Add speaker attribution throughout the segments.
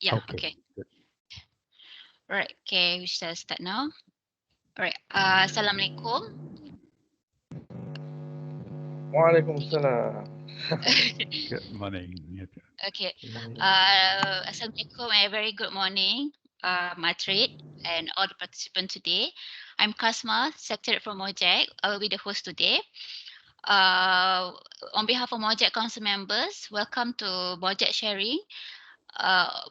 Speaker 1: Yeah,
Speaker 2: Okay.
Speaker 1: okay.
Speaker 2: Good.
Speaker 1: Right, okay, we shall start now. All right, Assalamualaikum.
Speaker 3: Waalaikumsalam.
Speaker 2: Good morning.
Speaker 1: Okay, Assalamualaikum and a very good morning, MATRADE and all the participants today. I'm Kasma, Secretary from MOGEC. I will be the host today. On behalf of MOGEC Council members, welcome to MOGEC Sharing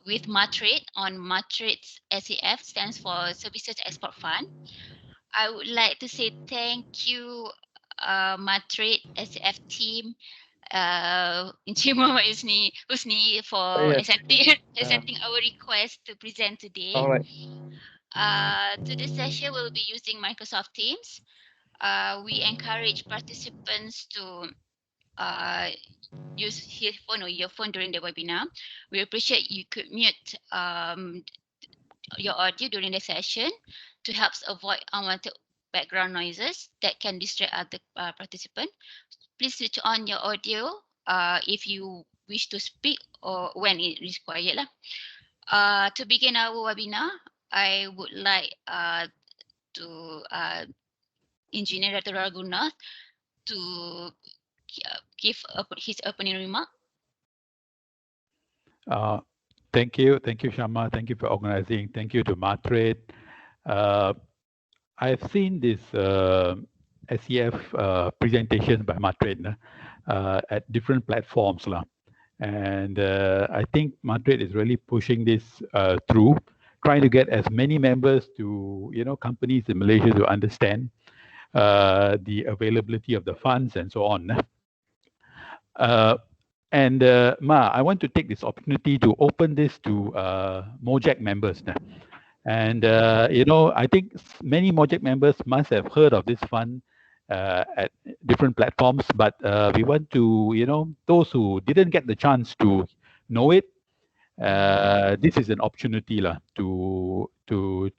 Speaker 1: with MATRADE on MATRADE's SEF, stands for Services Export Fund. I would like to say thank you, MATRADE SEF team, Encik Muhammad Husni for
Speaker 3: Yes.
Speaker 1: accepting our request to present today.
Speaker 3: All right.
Speaker 1: Today's session will be using Microsoft Teams. We encourage participants to use his phone or your phone during the webinar. We appreciate you could mute your audio during the session to help avoid unwanted background noises that can distract other participants. Please switch on your audio if you wish to speak or when it is required. To begin our webinar, I would like to Engineer Dr. Ragunath to give his opening remark.
Speaker 2: Thank you, Shama. Thank you for organizing. Thank you to MATRADE. I've seen this SEF presentation by MATRADE at different platforms, and I think MATRADE is really pushing this through, trying to get as many members to companies in Malaysia to understand the availability of the funds and so on. I want to take this opportunity to open this to MOGEC members. And, I think many MOGEC members must have heard of this fund at different platforms, but we want to, those who didn't get the chance to know it, this is an opportunity to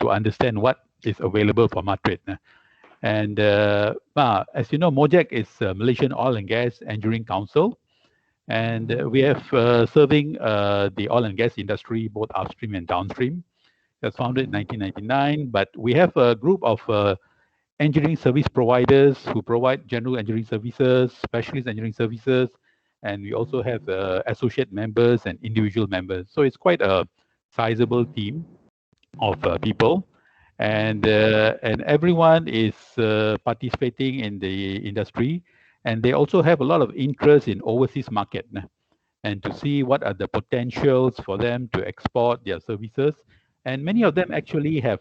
Speaker 2: understand what is available for MATRADE. And as you know, MOGEC is Malaysian Oil and Gas Engineering Council. And we have serving the oil and gas industry, both upstream and downstream. It was founded in 1999, but we have a group of engineering service providers who provide general engineering services, specialist engineering services, and we also have associate members and individual members. So it's quite a sizable team of people, and everyone is participating in the industry. And they also have a lot of interest in overseas market and to see what are the potentials for them to export their services. And many of them actually have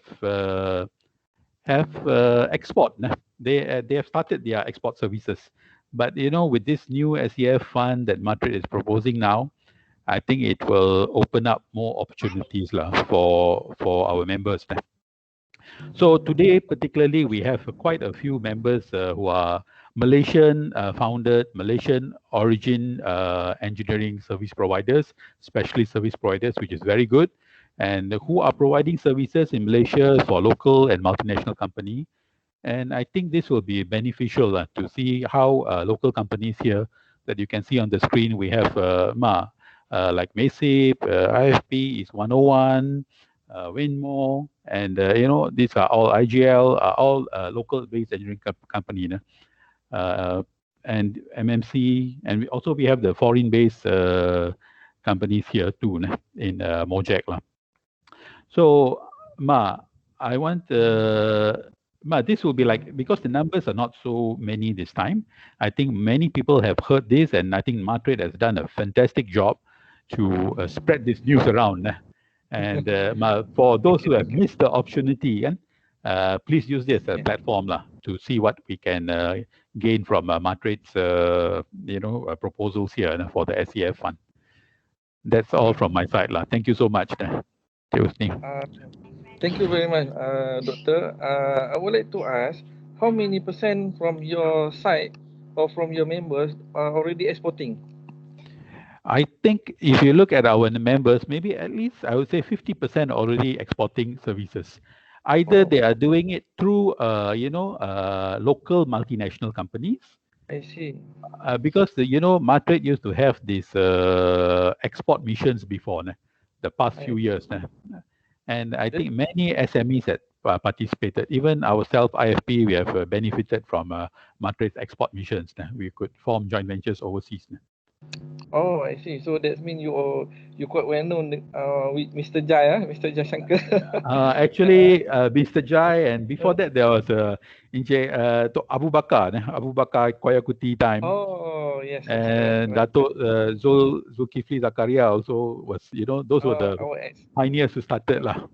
Speaker 2: export. They have started their export services. But with this new SEF fund that MATRADE is proposing now, I think it will open up more opportunities for our members. So today, particularly, we have quite a few members who are Malaysian founded, Malaysian origin engineering service providers, specialist service providers, which is very good, and who are providing services in Malaysia for local and multinational company. And I think this will be beneficial to see how local companies here that you can see on the screen. We have like MASIP, IFP is 101, Winmore, and these are all IGL, all local-based engineering company, and MMC, and we have the foreign-based companies here too in MOGEC. So I want this will be like, because the numbers are not so many this time, I think many people have heard this, and I think MATRADE has done a fantastic job to spread this news around. And for those who have missed the opportunity, please use this platform to see what we can gain from MATRADE's proposals here for the SEF fund. That's all from my side. Thank you so much.
Speaker 3: Thank you very much, Doctor. I would like to ask, how many % from your side or from your members are already exporting?
Speaker 2: I think if you look at our members, maybe at least I would say 50% already exporting services. Either they are doing it through, local multinational companies.
Speaker 3: I see.
Speaker 2: Because MATRADE used to have these export missions before. the past few years. And I think many SMEs that participated, even ourselves, IFP, we have benefited from MATRADE's export missions. We could form joint ventures overseas.
Speaker 3: Oh, I see. So that means you quite well known with Mr. Jai, Mr. Jai Shankar.
Speaker 2: Actually, Mr. Jai, and before that there was Abu Bakar, Abu Bakar Koyakuti time.
Speaker 3: Oh, yes, yes,
Speaker 2: And
Speaker 3: correct.
Speaker 2: Dato Zulkifli Zakaria also was, those were the
Speaker 3: Our ex.
Speaker 2: pioneers who started lah.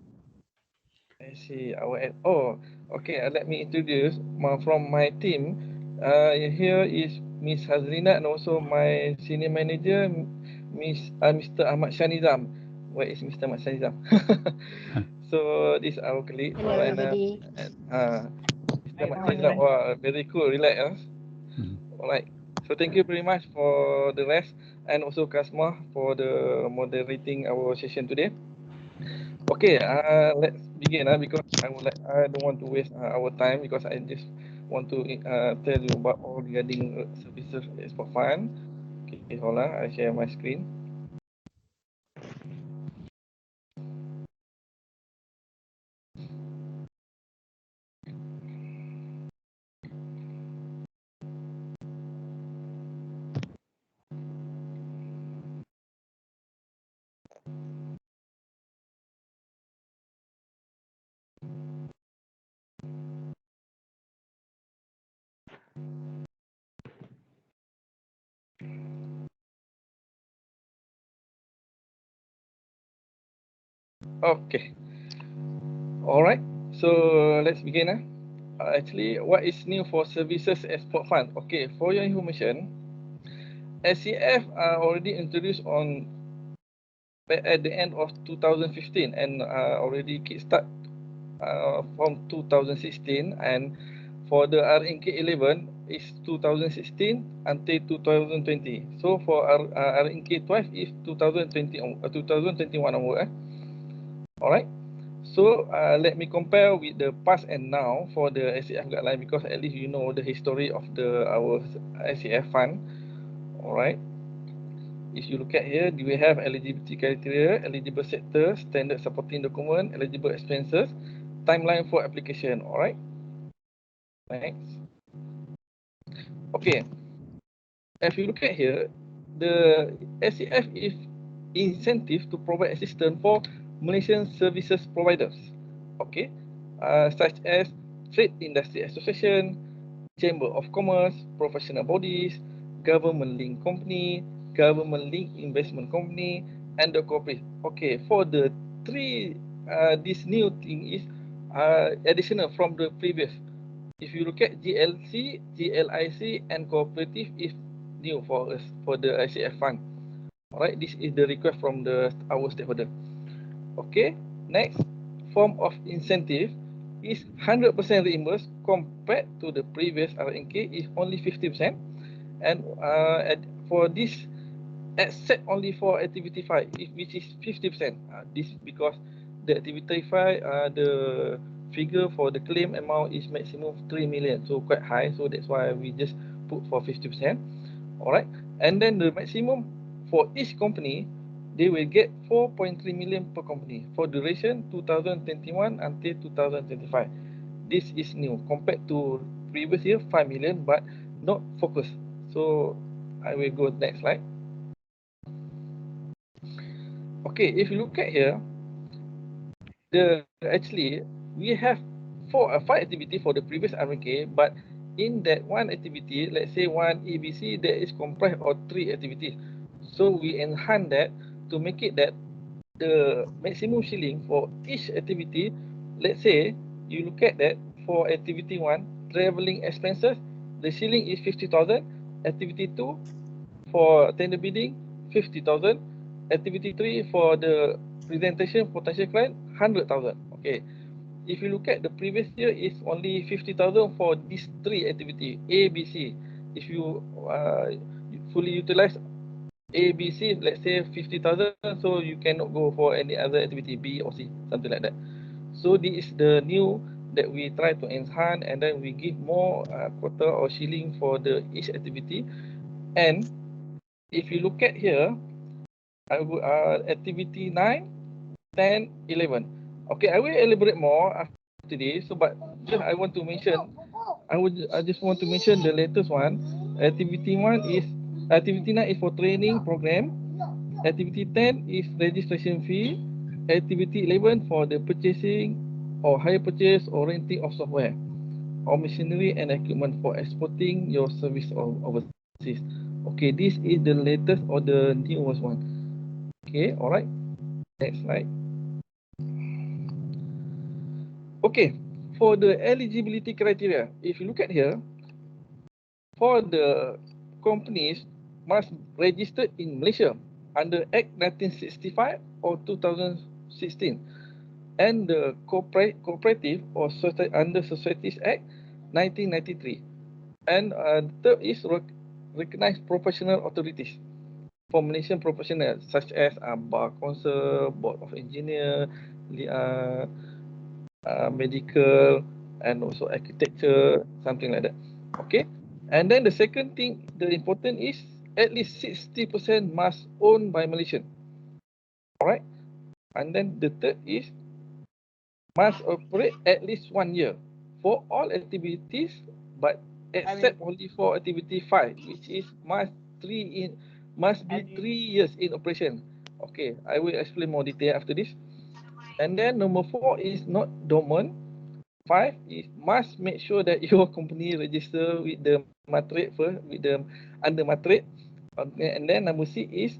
Speaker 3: I see. Our ex. Oh, okay. Let me introduce from my team. Here is Miss Hazrina and also my senior manager, Mr. Ahmad Shanizam. Where is Mr. Ahmad Shanizam? So this is our colleague.
Speaker 4: Hello, everybody.
Speaker 3: Mr. Ahmad Shanizam. Wow, very cool. Relax. Alright. So thank you very much for the rest and also Kasma for the moderating our session today. Okay, let's begin because I don't want to waste our time because I just want to tell you about all regarding services export fund. Okay, hold on, I share my screen. Okay. Alright, so let's begin. Actually, what is new for services export fund? Okay, for your information, SEF already introduced at the end of 2015 and already kickstart from 2016, and for the RNK 11 is 2016 until 2020. So for RNK 12 is 2021 onward. Alright. So let me compare with the past and now for the SEF guideline because at least you know the history of our SEF fund. Alright. If you look at here, we have eligibility criteria, eligible sector, standard supporting document, eligible expenses, timeline for application. Alright. Next. Okay. If you look at here, the SEF is incentive to provide assistance for Malaysian services providers. Okay. Such as Trade Industry Association, Chamber of Commerce, professional bodies, government-linked company, government-linked investment company, and the corporate. Okay, for the three, this new thing is additional from the previous. If you look at GLC, GLIC, and cooperative is new for us for the ICF fund. Alright, this is the request from our stakeholder. Okay, next form of incentive is 100% reimbursed compared to the previous RNK is only 50%, and for this except only for activity 5 which is 50%. This because the activity 5 the figure for the claim amount is maximum 3 million, so quite high, so that's why we just put for 50%. Alright, and then the maximum for each company, they will get 4.3 million per company for duration 2021 until 2025. This is new compared to previous year 5 million, but not focused. So I will go next slide. Okay, if you look at here, actually we have 5 activity for the previous RMK, but in that one activity, let's say one ABC, that is comprised of 3 activities. So we enhance that to make it that the maximum shilling for each activity, let's say you look at that for activity 1, travelling expenses, the shilling is 50,000. Activity 2 for tender bidding, 50,000. Activity 3 for the presentation potential client, 100,000. Okay. If you look at the previous year, it's only 50,000 for these 3 activity A, B, C. If you fully utilize A, B, C, let's say 50,000, so you cannot go for any other activity B or C, something like that. So this is the new that we try to enhance, and then we give more quota or shilling for the each activity. And if you look at here, activity 9, 10, 11. Okay, I will elaborate more after this. So, but just I want to mention, I just want to mention the latest one. Activity 9 is for training program. Activity 10 is registration fee. Activity 11 for the purchasing or hire purchase or renting of software or machinery and equipment for exporting your service overseas. Okay, this is the latest or the newest one. Okay, alright. Next slide. Okay, for the eligibility criteria, if you look at here, for the companies must register in Malaysia under Act 1965 or 2016 and the cooperative or under Societies Act 1993. And third is recognized professional authorities for Malaysian professionals such as Bar Council, Board of Engineer, medical, and also architecture, something like that. Okay. And then the second thing, the important is at least 60% must owned by Malaysian. Alright. And then the third is must operate at least 1 year for all activities, but except only for activity 5, which is must be 3 years in operation. Okay, I will explain more detail after this. And then number 4 is not dormant. 5 is must make sure that your company register with the MATRADE first, under MATRADE. Okay, and then number 6 is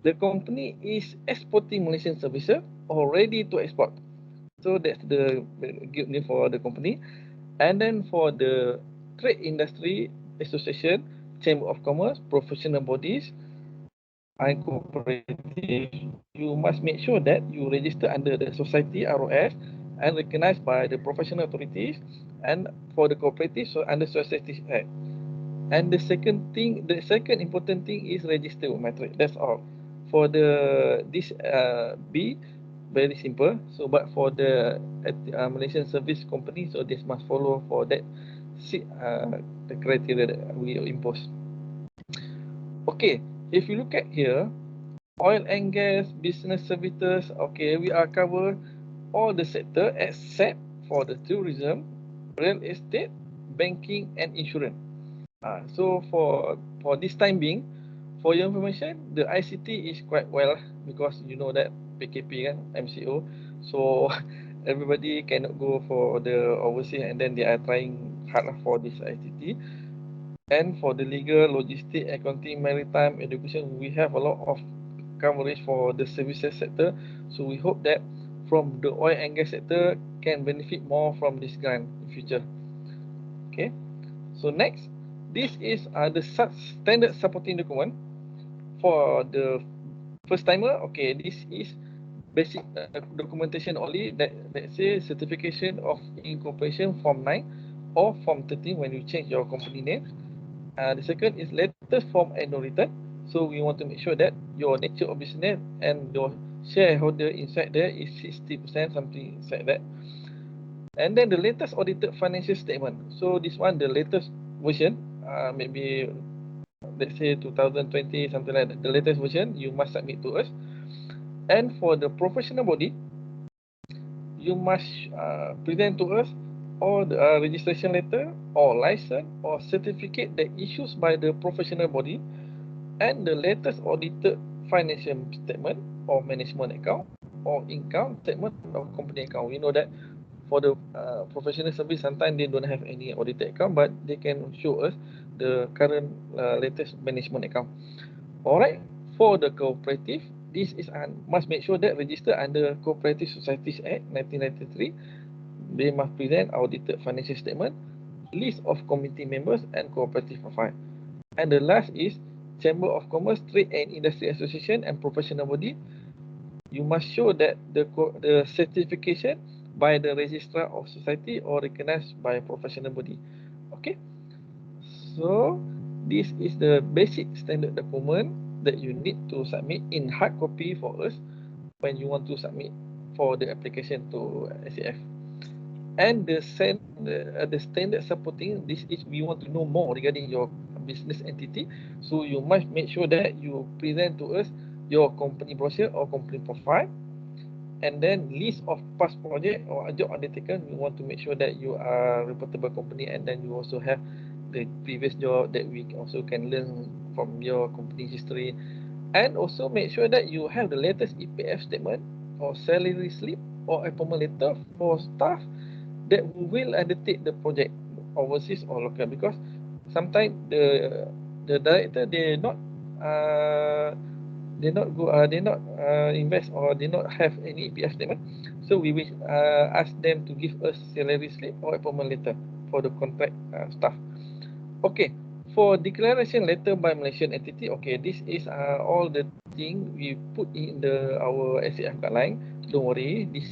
Speaker 3: the company is exporting Malaysian services or ready to export. So that's the good news for the company. And then for the trade industry association, chamber of commerce, professional bodies, and cooperative, you must make sure that you register under the society ROS and recognized by the professional authorities, and for the cooperative, so under Society Act. And the second important thing is register with MATRADE. That's all. For this B, very simple. So, but for the Malaysian service company, so this must follow for that the criteria that we impose. Okay, if you look at here, oil and gas, business services, okay, we are cover all the sector except for the tourism, real estate, banking, and insurance. So for this time being, for your information, the ICT is quite well because you know that PKP kan, MCO. So everybody cannot go for the overseas, and then they are trying hard for this ICT. And for the legal, logistic, accounting, maritime, education, we have a lot of coverage for the services sector. So we hope that from the oil and gas sector can benefit more from this grant in future. Okay. So next, this is the standard supporting document for the first timer. Okay, this is basic documentation only, that let's say certification of incorporation form 9 or form 13 when you change your company name. The second is latest form annual return. So we want to make sure that your nature of business and your shareholder inside there is 60%, something inside that. And then the latest audited financial statement. So this one, the latest version, maybe let's say 2020, something like that. The latest version you must submit to us. And for the professional body, you must present to us all the registration letter or license or certificate that issues by the professional body, and the latest audited financial statement or management account or income statement of company account. We know that for the professional service, sometimes they don't have any audited account, but they can show us the current latest management account. Alright, for the cooperative, this is must make sure that register under Cooperative Societies Act 1993. They must present audited financial statement, list of committee members, and cooperative profile. And the last is Chamber of Commerce, Trade and Industry Association and professional body. You must show that the certification by the registrar of society or recognized by a professional body. Okay, so this is the basic standard document that you need to submit in hard copy for us when you want to submit for the application to SEF. And the standard supporting this is, we want to know more regarding your business entity. So you must make sure that you present to us your company brochure or company profile, and then list of past project or job undertaken. You want to make sure that you are a reportable company, and then you also have the previous job that we also can learn from your company history, and also make sure that you have the latest EPF statement or salary slip or appointment letter for staff that will undertake the project overseas or local, because sometimes the director they not invest, or they not have any EPF statement. So we will ask them to give us salary slip or appointment letter for the contract staff. Okay, for declaration letter by Malaysian entity, okay, this is all the thing we put in our SEF guideline. Don't worry, this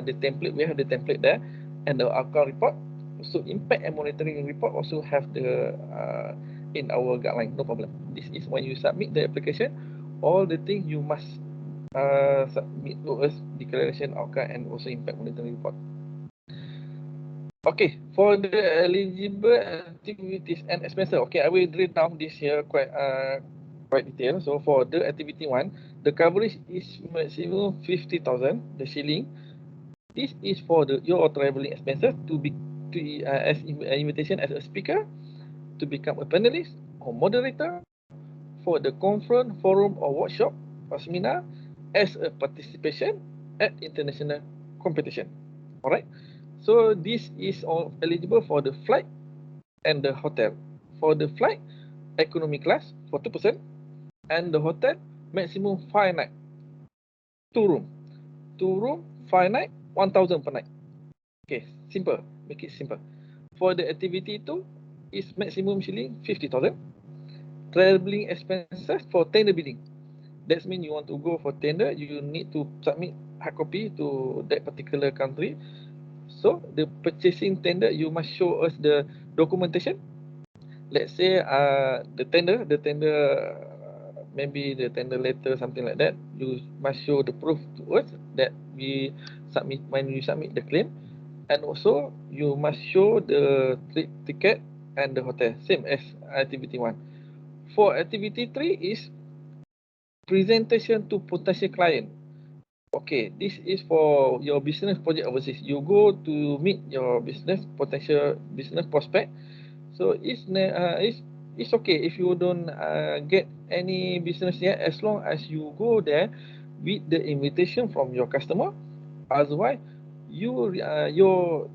Speaker 3: the template, we have the template there, and the outcome report. So impact and monitoring report also have the in our guideline, no problem. This is when you submit the application, all the things you must submit to us: declaration, outcome, and also impact monitoring report. Okay, for the eligible activities and expenses, okay, I will read down this here quite detailed. So for the activity 1, the coverage is maximum 50,000, the shilling. This is for your travelling expenses as invitation as a speaker, to become a panelist or moderator for the conference, forum or workshop or seminar, as a participation at international competition. Alright. So this is all eligible for the flight and the hotel. For the flight, economy class for 2%, and the hotel maximum 5 night, 2 room, 5 night, 1,000 per night. Okay, simple. Make it simple. For the activity 2 is maximum shilling 50,000. Travelling expenses for tender bidding. That means you want to go for tender, you need to submit hard copy to that particular country. So the purchasing tender, you must show us the documentation. Let's say the tender, maybe the tender letter, something like that. You must show the proof to us that we submit when you submit the claim, and also you must show the trip ticket and the hotel, same as activity 1. For activity 3 is presentation to potential client. Okay, this is for your business project overseas. You go to meet your potential business prospect. So it's okay if you don't get any business yet, as long as you go there with the invitation from your customer. Otherwise, your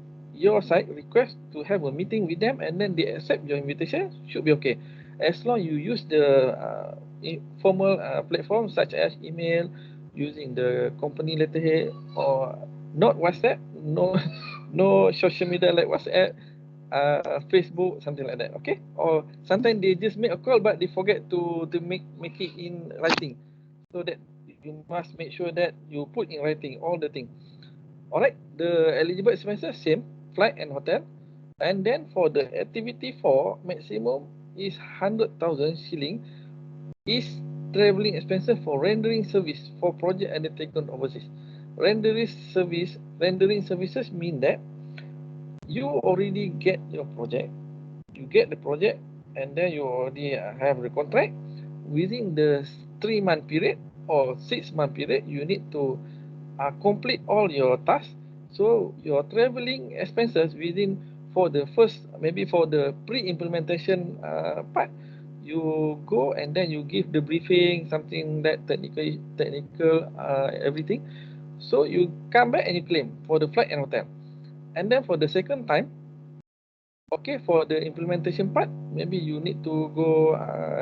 Speaker 3: side request to have a meeting with them, and then they accept your invitation, should be okay, as long you use the formal platform such as email, using the company letterhead, or not WhatsApp, no social media like WhatsApp, Facebook, something like that. Okay, or sometimes they just make a call but they forget to make it in writing, so that you must make sure that you put in writing all the things. Alright, the eligible expenses same, flight and hotel. And then for the activity 4, maximum is 100,000 shilling, is travelling expenses for rendering service for project undertaken overseas. Rendering services mean that you already get your project, and then you already have the contract. Within the 3-month period or 6-month period, you need to complete all your tasks. So your travelling expenses for the first, maybe for the pre-implementation part, you go and then you give the briefing, something that technical everything. So you come back and you claim for the flight and hotel. And then for the second time, okay, for the implementation part, maybe you need to go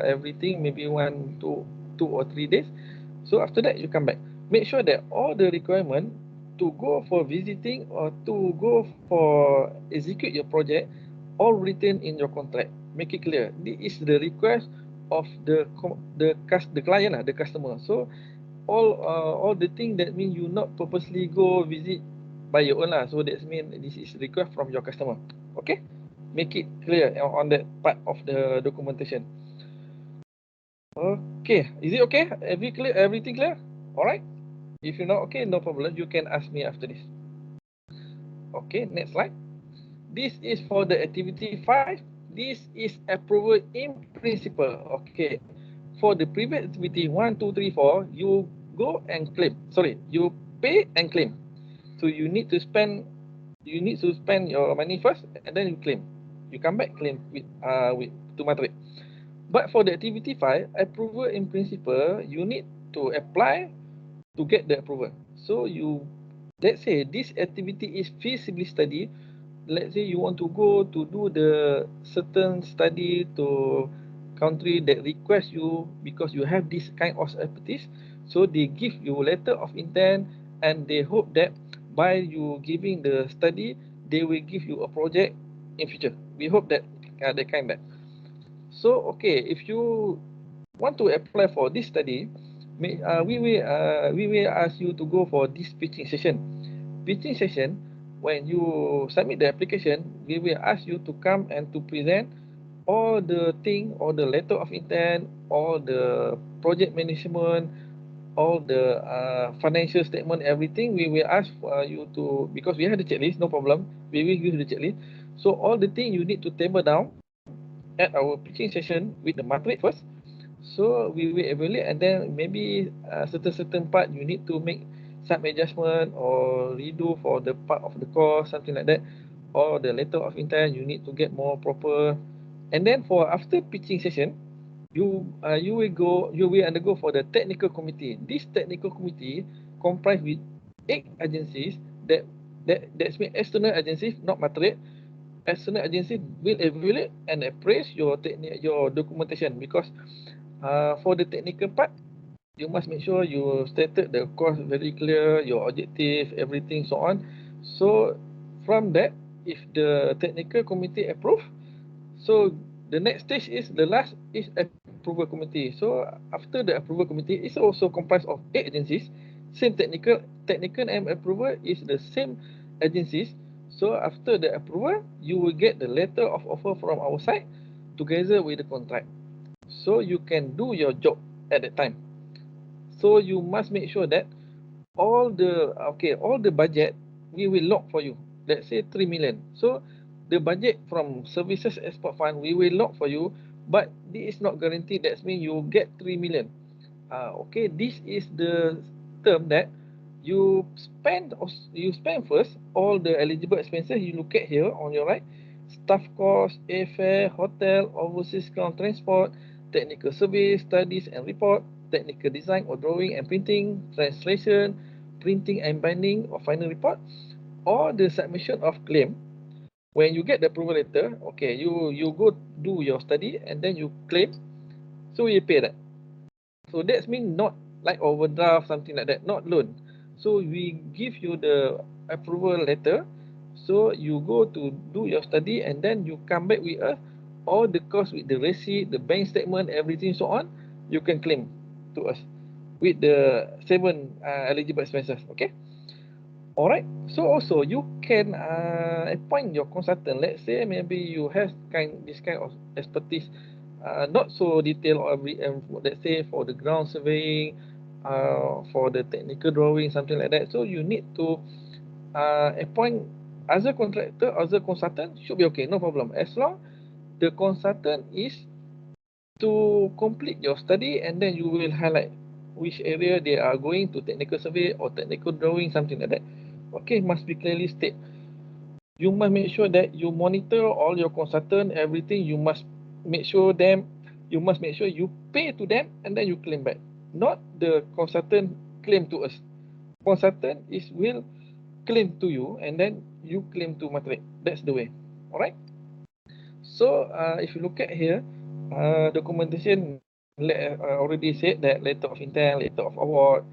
Speaker 3: everything, maybe 2 or 3 days. So after that, you come back. Make sure that all the requirement to go for visiting or to go for execute your project, all written in your contract. Make it clear. This is the request of the client, the customer. So all the thing that mean you not purposely go visit by your own So that mean this is request from your customer. Okay, make it clear on that part of the documentation. Okay, is it okay? Everything clear? All right. If you're not okay, no problem. You can ask me after this. Okay, next slide. This is for the activity 5. This is approval in principle. Okay, for the previous activity 1, 2, 3, 4, you go and claim. Sorry, you pay and claim. So you need to spend your money first and then you claim. You come back claim with to MATRADE. But for the activity file, approval in principle, you need to apply to get the approval. So let's say this activity is feasibility study. Let's say you want to go to do the certain study to country that request you because you have this kind of expertise. So they give you letter of intent and they hope that by you giving the study, they will give you a project in future. We hope that that kind that. So okay, if you want to apply for this study, we will ask you to go for this pitching session. Pitching session, when you submit the application, we will ask you to come and to present all the thing, all the letter of intent, all the project management, all the financial statement, everything. We will ask for you to, because we have the checklist, no problem. We will use the checklist. So all the thing you need to table down at our pitching session with the MATRADE first. So we will evaluate and then maybe certain part you need to make some adjustment or redo for the part of the course, something like that, or the letter of intent you need to get more proper. And then for after pitching session, you will undergo for the technical committee. This technical committee comprised with 8 agencies that's mean external agencies, not MATRADE. External agency will evaluate and appraise your documentation, because for the technical part, you must make sure you stated the course very clear, your objective, everything, so on. So from that, if the technical committee approve, so the next stage is the last is approval committee. So after the approval committee, it's also comprised of 8 agencies. Same technical and approval is the same agencies. So after the approval, you will get the letter of offer from our side together with the contract. So you can do your job at that time. So you must make sure that all the budget we will lock for you. Let's say 3 million. So the budget from services export fund we will lock for you, but this is not guaranteed. That means you get 3 million. Okay, this is the term that you spend first all the eligible expenses. You look at here on your right: staff cost, airfare, hotel, overseas ground transport, technical service, studies and report, technical design or drawing and printing, translation, printing and binding of final report, or the submission of claim. When you get the approval letter, okay, you go do your study and then you claim, so you pay that. So that means not like overdraft, something like that, not loan. So we give you the approval letter, so you go to do your study and then you come back with us, all the cost with the receipt, the bank statement, everything, so on, you can claim to us with the 7 eligible expenses. Okay. Alright, so also you can appoint your consultant. Let's say maybe you have this kind of expertise, not so detailed or let's say for the ground surveying, for the technical drawing, something like that. So you need to appoint other contractor, other consultant, should be okay, no problem. As long the consultant is to complete your study and then you will highlight which area they are going to technical survey or technical drawing, something like that. Okay, must be clearly stated. You must make sure that you monitor all your consultant, everything. You must make sure you pay to them and then you claim back. Not the consultant claim to us. Consultant will claim to you and then you claim to MATRADE. That's the way. Alright. So if you look at here, documentation already said that letter of intent, letter of award,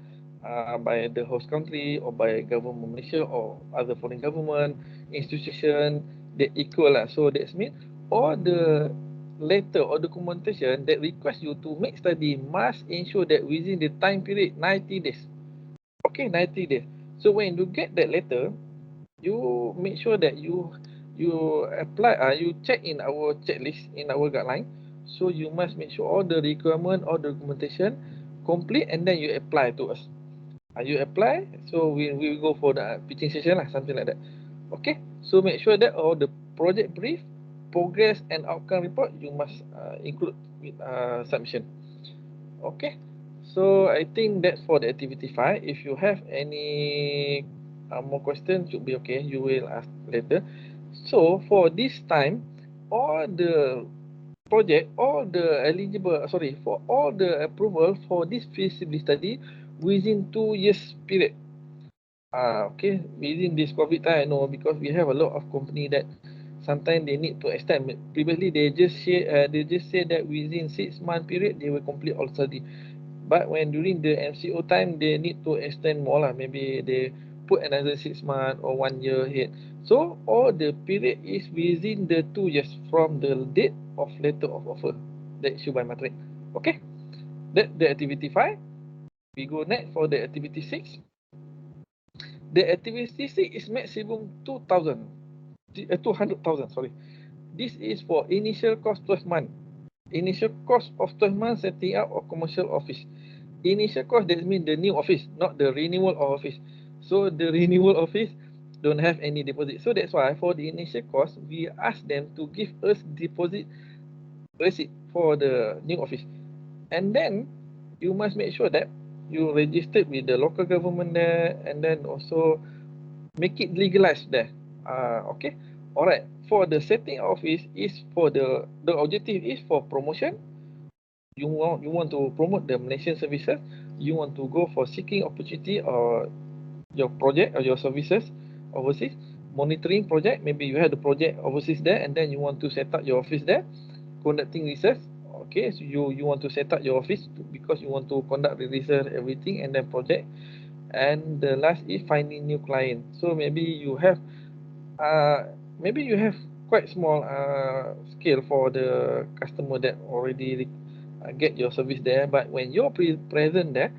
Speaker 3: by the host country or by government Malaysia or other foreign government institution, they equal lah. So that means all the letter or documentation that request you to make study must ensure that within the time period 90 days. Okay, 90 days. So when you get that letter, you make sure that you apply, you check in our checklist, in our guideline. So you must make sure all the requirement or documentation complete and then you apply to us. You apply, so we will go for the pitching session lah, something like that. Okay, so make sure that all the project brief, progress and outcome report you must include with submission. Okay, So I think that's for the activity 5. If you have any more questions, should be okay. You will ask later. So for this time, all the project, all the eligible, for all the approval for this feasibility study within 2 years period. Okay, within this COVID time, I know, because we have a lot of company that sometimes they need to extend. Previously, they just say that within 6 month period they will complete all study. But when during the MCO time, they need to extend more lah. Maybe they put another 6 months or 1 year ahead. So all the period is within the 2 years from the date of letter of offer that issued by MATRADE. Okay, that the activity 5. We go next for the activity 6. The activity 6 is maximum 200,000. Sorry. This is for initial cost 12 months. Initial cost of 12 months setting up of commercial office. Initial cost, that means the new office, not the renewal of office. So the renewal office don't have any deposit. So that's why for the initial cost, we ask them to give us deposit receipt for the new office. And then you must make sure that you registered with the local government there, and then also make it legalized there. Okay. Alright. For the setting office is for the objective is for promotion. You want to promote the Malaysian services. You want to go for seeking opportunity or your project or your services overseas. Monitoring project. Maybe you have the project overseas there, and then you want to set up your office there. Conducting research. Okay, so you want to set up your office because you want to conduct the research, everything, and then project. And the last is finding new client. So maybe you have quite small scale for the customer that already get your service there. But when you're present there,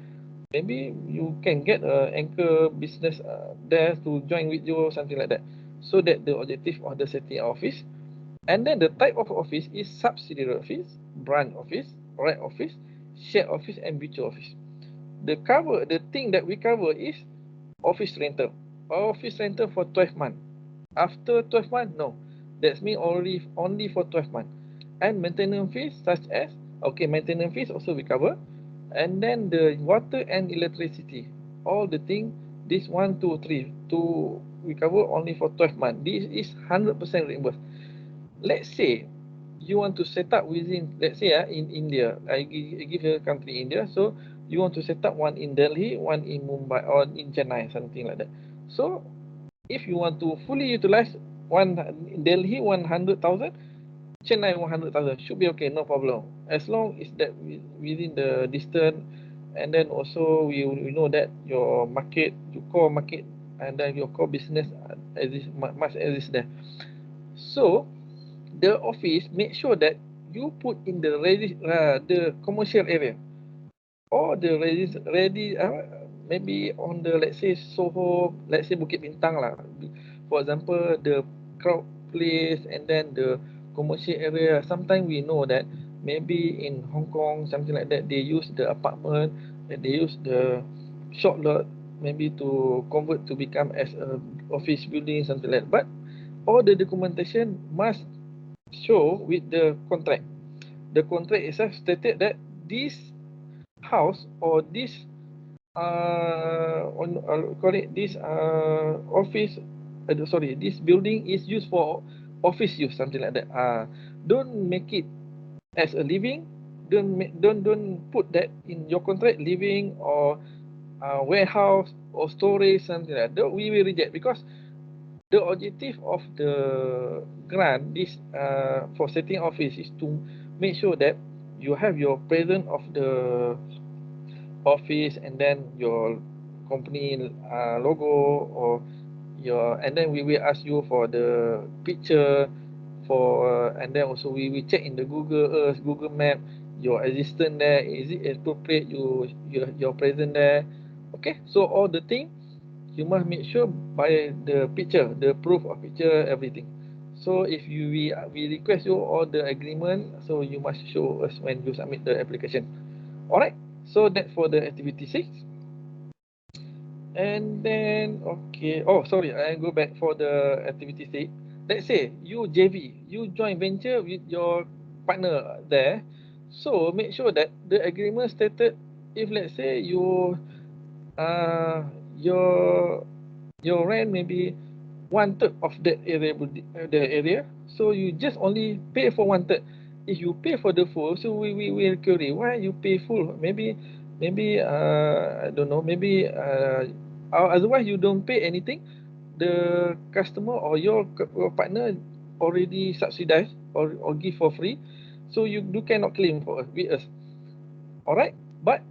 Speaker 3: maybe you can get a anchor business there to join with you, something like that. So that the objective of the setting office. And then the type of office is subsidiary office, branch office, right office, shared office, and virtual office. The thing that we cover is office rental. Office rental for 12 months. After 12 months, no. That's mean only for 12 months. And maintenance fees such as, maintenance fees also we cover. And then the water and electricity. All the thing, this 1, 2, 3, we cover only for 12 months. This is 100% reimbursed. Let's say you want to set up within, let's say in India, I give you a country India, so you want to set up one in Delhi, one in Mumbai, or in Chennai, something like that. So if you want to fully utilize one in Delhi 100,000, Chennai 100,000, should be okay, no problem. As long as that within the distance, and then also we know that your market, your core market, and then your core business must exist there. So the office make sure that you put in the commercial area, or the ready maybe on the, let's say Soho, let's say Bukit Bintang lah. For example, the crowd place, and then the commercial area. Sometimes we know that maybe in Hong Kong, something like that, they use the apartment and they use the short lot maybe to convert to become as a office building, something like that. But all the documentation must show with the contract. The contract itself stated that this house or this office, this building is used for office use, something like that. Don't make it as a living. Don't put that in your contract, living or warehouse or storage, something like that. We will reject, because the objective of the grant, this for setting office, is to make sure that you have your presence of the office, and then your company logo, or your, and then we will ask you for the picture for, and then also we will check in the Google Earth, Google Map, your existence there, is it appropriate, your presence there. Okay, so all the thing you must make sure by the picture, the proof of picture, everything. So if we request you all the agreement, so you must show us when you submit the application. Alright, so that's for the activity 6. And then, okay, I go back for the activity 6. Let's say you JV, you joint venture with your partner there. So make sure that the agreement stated if let's say your rent maybe 1/3 of that area, the area, so you just only pay for 1/3. If you pay for the full, so we will query why you pay full. Maybe I don't know, maybe otherwise you don't pay anything. The customer or your partner already subsidized or give for free, so you cannot claim for us with us. Alright, but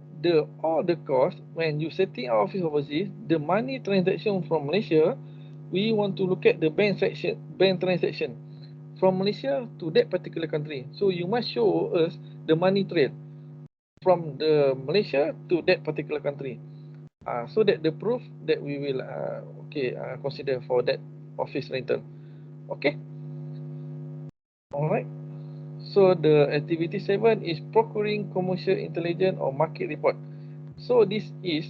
Speaker 3: all the cost when you setting our office overseas, the money transaction from Malaysia, we want to look at the bank transaction from Malaysia to that particular country. So you must show us the money trail from the Malaysia to that particular country. So that the proof that we will consider for that office rental. Okay. Alright. So the activity 7 is procuring commercial intelligence or market report. So this is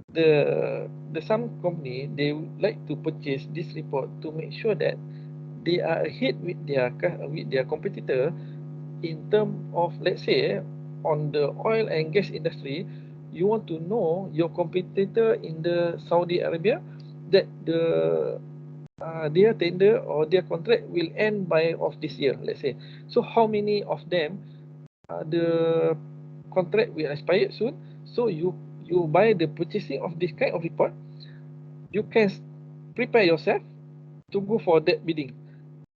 Speaker 3: the some company, they would like to purchase this report to make sure that they are ahead with their competitor in term of, let's say, on the oil and gas industry. You want to know your competitor in the Saudi Arabia, that their tender or their contract will end by of this year, let's say. So how many of them the contract will expire soon? So you buy the purchasing of this kind of report, you can prepare yourself to go for that bidding.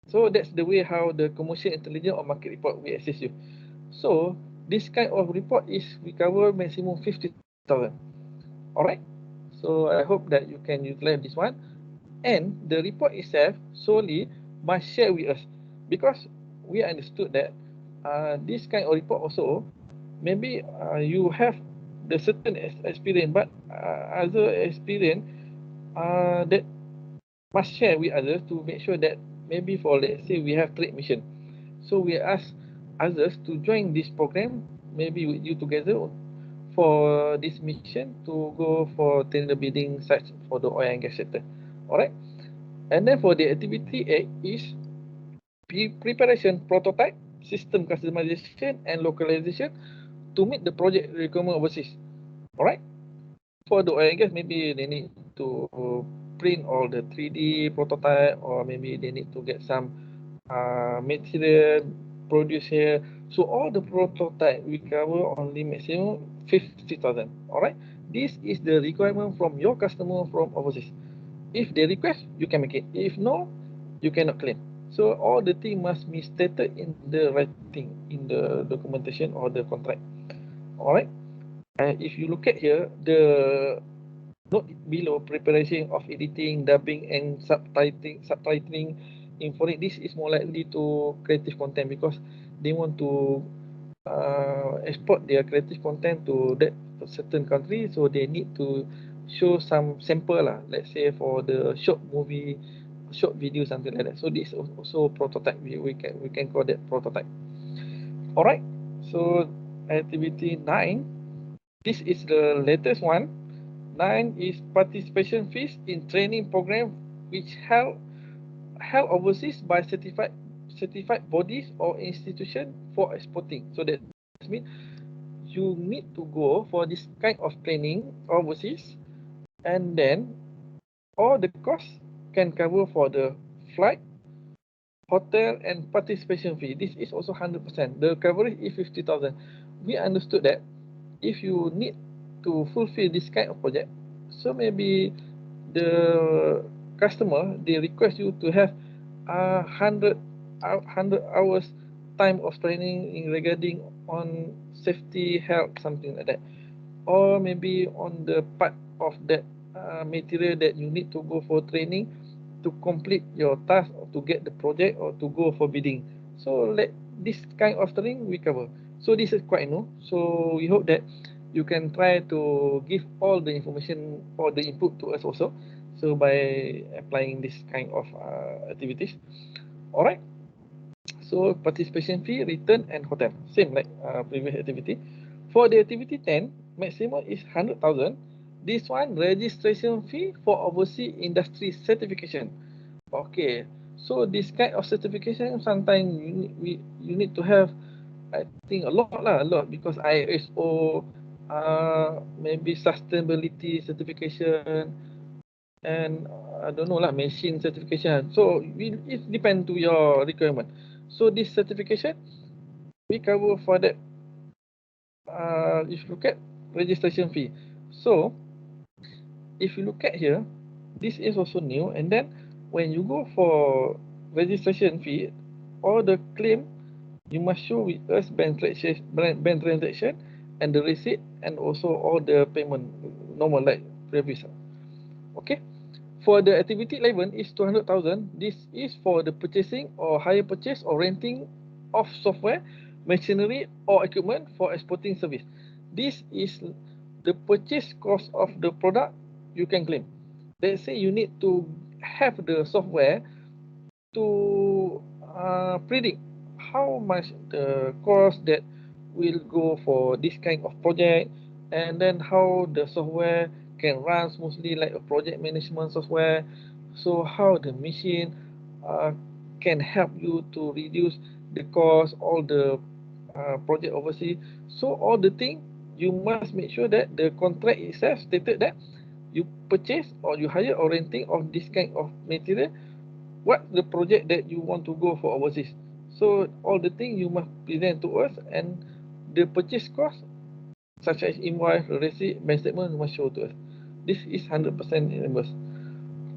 Speaker 3: So that's the way how the commercial intelligence or market report will assist you. So this kind of report is we cover maximum 50,000. Alright. So I hope that you can utilize this one. And the report itself solely must share with us, because we understood that this kind of report also, maybe you have the certain experience, but other experience that must share with others to make sure that maybe for, let's say, we have trade mission. So we ask others to join this program, maybe with you together for this mission to go for tender bidding such for the oil and gas sector. Alright. And then for the activity 8 is preparation, prototype, system customization and localization to meet the project requirement overseas. Alright. For the oil and gas, maybe they need to print all the 3D prototype, or maybe they need to get some material produced here. So all the prototype we cover only maximum 50,000. Alright. This is the requirement from your customer from overseas. If they request, you can make it. If no, you cannot claim. So all the thing must be stated in the writing, in the documentation or the contract. Alright. And if you look at here, the note below, preparation of editing, dubbing and subtitling in foreign, this is more likely to creative content, because they want to export their creative content to that certain country, so they need to show some sample lah, let's say for the short movie, short video, something like that. So this is also prototype. We can call that prototype. Alright. So activity 9, this is the latest one. 9 is participation fees in training program which held overseas by certified bodies or institution for exporting. So that means you need to go for this kind of training overseas, and then all the costs can cover for the flight, hotel and participation fee. This is also 100%. The coverage is 50,000. We understood that if you need to fulfill this kind of project, so maybe the customer, they request you to have 100 hours time of training in regarding on safety, health, something like that, or maybe on the part of that material that you need to go for training to complete your task or to get the project or to go for bidding. So this kind of training we cover. So this is quite new. So we hope that you can try to give all the information or the input to us also. So by applying this kind of activities. Alright. So participation fee, return and hotel, same like previous activity. For the activity 10, maximum is 100,000. This one, registration fee for overseas industry certification. Okay, so this kind of certification sometimes you need to have, I think a lot, because ISO maybe sustainability certification, and I don't know lah, machine certification. So it depends to your requirement. So this certification we cover for that. If you look at registration fee, so if you look at here, this is also new. And then when you go for registration fee, all the claim you must show with us bank transaction and the receipt, and also all the payment normal like previous. Okay. For the activity 11 is 200,000. This is for the purchasing or hire purchase or renting of software, machinery or equipment for exporting service. This is the purchase cost of the product you can claim. Let's say you need to have the software to predict how much the cost that will go for this kind of project, and then how the software can run smoothly like a project management software. So how the machine can help you to reduce the cost, all the project overseas. So all the thing you must make sure that the contract itself stated that you purchase or you hire or renting of this kind of material, what the project that you want to go for overseas. So all the thing you must present to us, and the purchase cost such as invoice, receipt, bank statement must show to us. This is 100% reimbursed.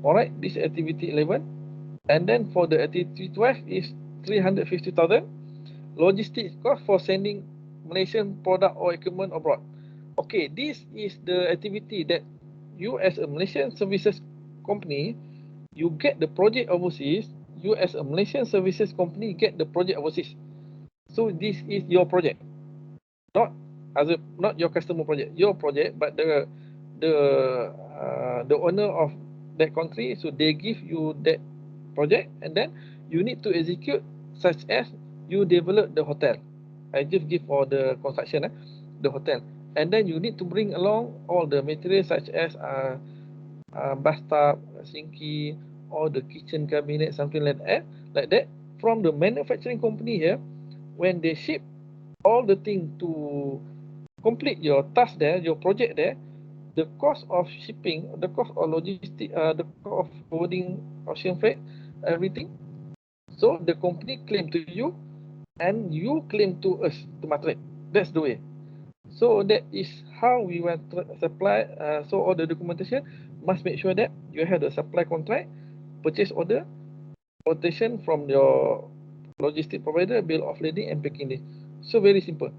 Speaker 3: Alright, this activity 11. And then for the activity 12 is 350,000. Logistics cost for sending Malaysian product or equipment abroad. Okay, this is the activity that you as a Malaysian services company, you get the project overseas. You as a Malaysian services company get the project overseas. So this is your project, not your customer project, your project. But the owner of that country, so they give you that project, and then you need to execute, such as you develop the hotel. I just give for the construction, the hotel, and then you need to bring along all the materials such as bathtub, sinky, or the kitchen cabinet, something like that, from the manufacturing company here. When they ship all the thing to complete your task there, your project there, the cost of shipping, the cost of logistic, the cost of forwarding, ocean freight, everything. So the company claim to you, and you claim to us, to MATRADE. That's the way. So that is how we want to supply. So all the documentation must make sure that you have the supply contract, purchase order, quotation from your logistic provider, bill of lading, and packing day. So very simple.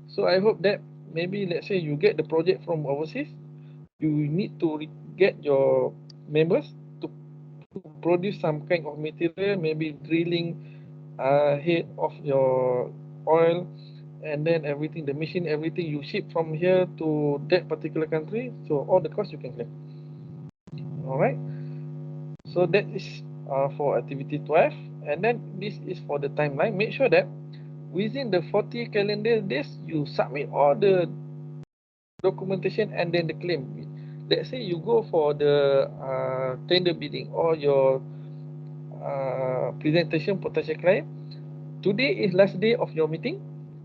Speaker 3: So I hope that maybe let's say you get the project from overseas, you need to get your members to produce some kind of material, maybe drilling head of your oil, and then everything, the machine, everything you ship from here to that particular country. So all the costs you can claim. All right. So that is for activity 12. And then this is for the timeline. Make sure that within the 40 calendar days, you submit all the documentation and then the claim. Let's say you go for the tender bidding or your presentation potential client. Today is last day of your meeting.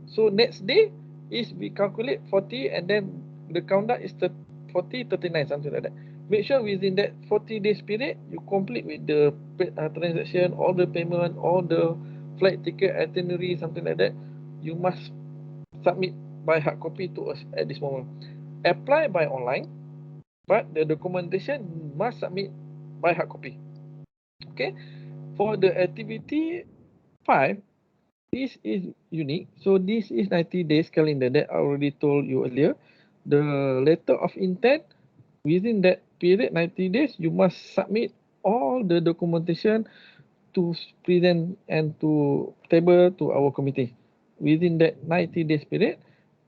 Speaker 3: So next day is we calculate 40, and then the countdown is 40, 39, something like that. Make sure within that 40 days period, you complete with the transaction, all the payment, all the flight ticket, itinerary, something like that. You must submit by hard copy to us at this moment. Apply by online, but the documentation must submit by hard copy. Okay. For the activity 5, this is unique. So this is 90 days calendar that I already told you earlier. The letter of intent, within that period, 90 days, you must submit all the documentation to present and to table to our committee within that 90 days period.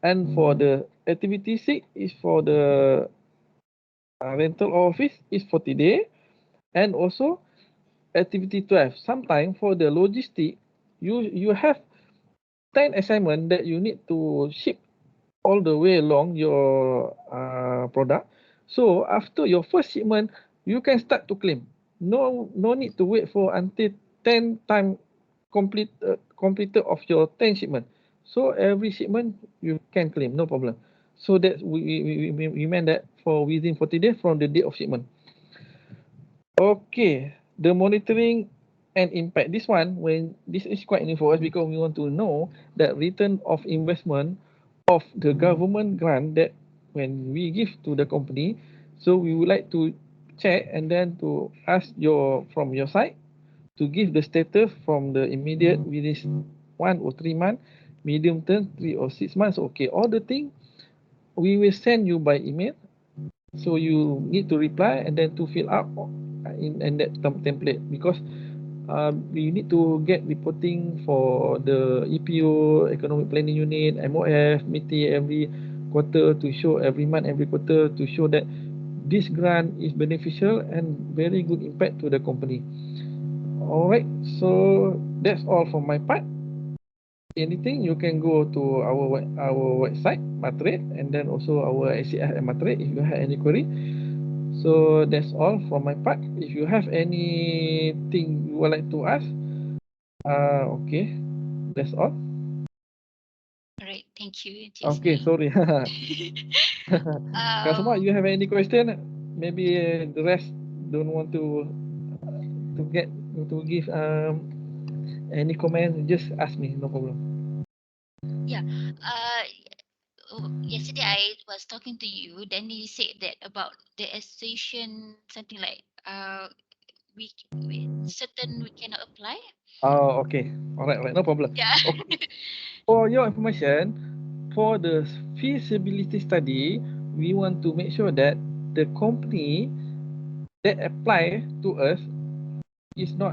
Speaker 3: And for the activity 6 is for the rental office is 40 days. And also activity 12, sometime for the logistic, you have 10 assignment that you need to ship all the way along your product. So after your first shipment, you can start to claim. No need to wait for until 10 time completed of your 10 shipment. So every shipment you can claim, no problem. So that we meant that for within 40 days from the date of shipment. Okay, the monitoring and impact. This one, when this is quite new for us because we want to know that return of investment of the government grant that when we give to the company. So we would like to check and then to ask from your side to give the status from the immediate within 1 or 3 months, medium term 3 or 6 months. Okay, all the thing we will send you by email. So you need to reply and then to fill up in that template because we need to get reporting for the EPO, Economic Planning Unit, MOF, meeting every quarter to show every month, every quarter to show that this grant is beneficial and very good impact to the company. Alright, so that's all from my part. Anything you can go to our website MATRADE and then also our SEF and MATRADE if you have any query. So that's all from my part. If you have anything you would like to ask, okay, that's all.
Speaker 1: Alright, thank you.
Speaker 3: Okay, sorry. Customer, you have any question? Maybe the rest don't want to give any comment. Just ask me, no problem.
Speaker 1: Yeah. Yesterday I was talking to you. Then you said that about the association, something like we certain we cannot apply.
Speaker 3: Oh, okay. Alright, no problem.
Speaker 1: Yeah.
Speaker 3: Okay. For your information, for the feasibility study, we want to make sure that the company that apply to us is not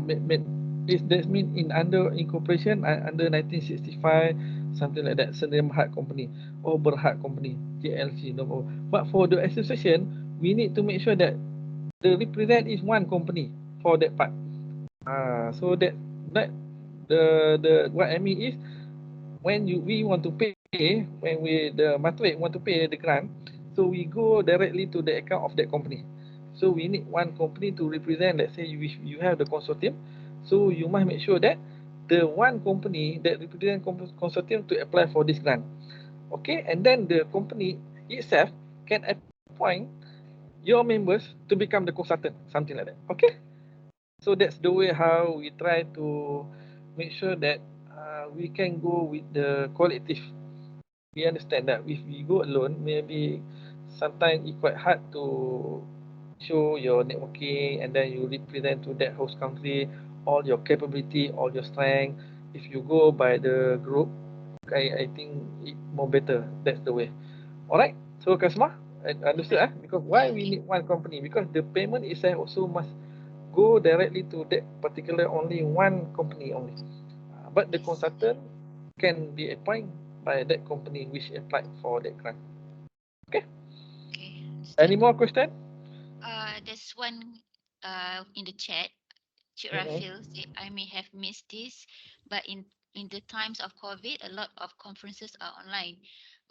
Speaker 3: that mean in under incorporation under 1965 something like that, Senam Berhad Company or Berhad Company, JLC, no problem. But for the association, we need to make sure that the represent is one company for that part. So that the what I mean is when we want to pay, when the MATRADE want to pay the grant, so we go directly to the account of that company. So we need one company to represent. Let's say you have the consortium, so you must make sure that the one company that represent consortium to apply for this grant. Okay, and then the company itself can appoint your members to become the consultant, something like that. Okay, so that's the way how we try to make sure that we can go with the collective. We understand that if we go alone, maybe sometimes it's quite hard to show your networking and then you represent to that host country all your capability, all your strength. If you go by the group, I think it more better. That's the way. Alright, so customer, understood because why we need one company? Because the payment itself also must go directly to that particular only one company only. But the consultant can be appointed by that company which applied for that grant. Okay.
Speaker 1: Okay.
Speaker 3: Any more question?
Speaker 1: There's one in the chat. Cik Rafil said, I may have missed this, but in the times of COVID, a lot of conferences are online.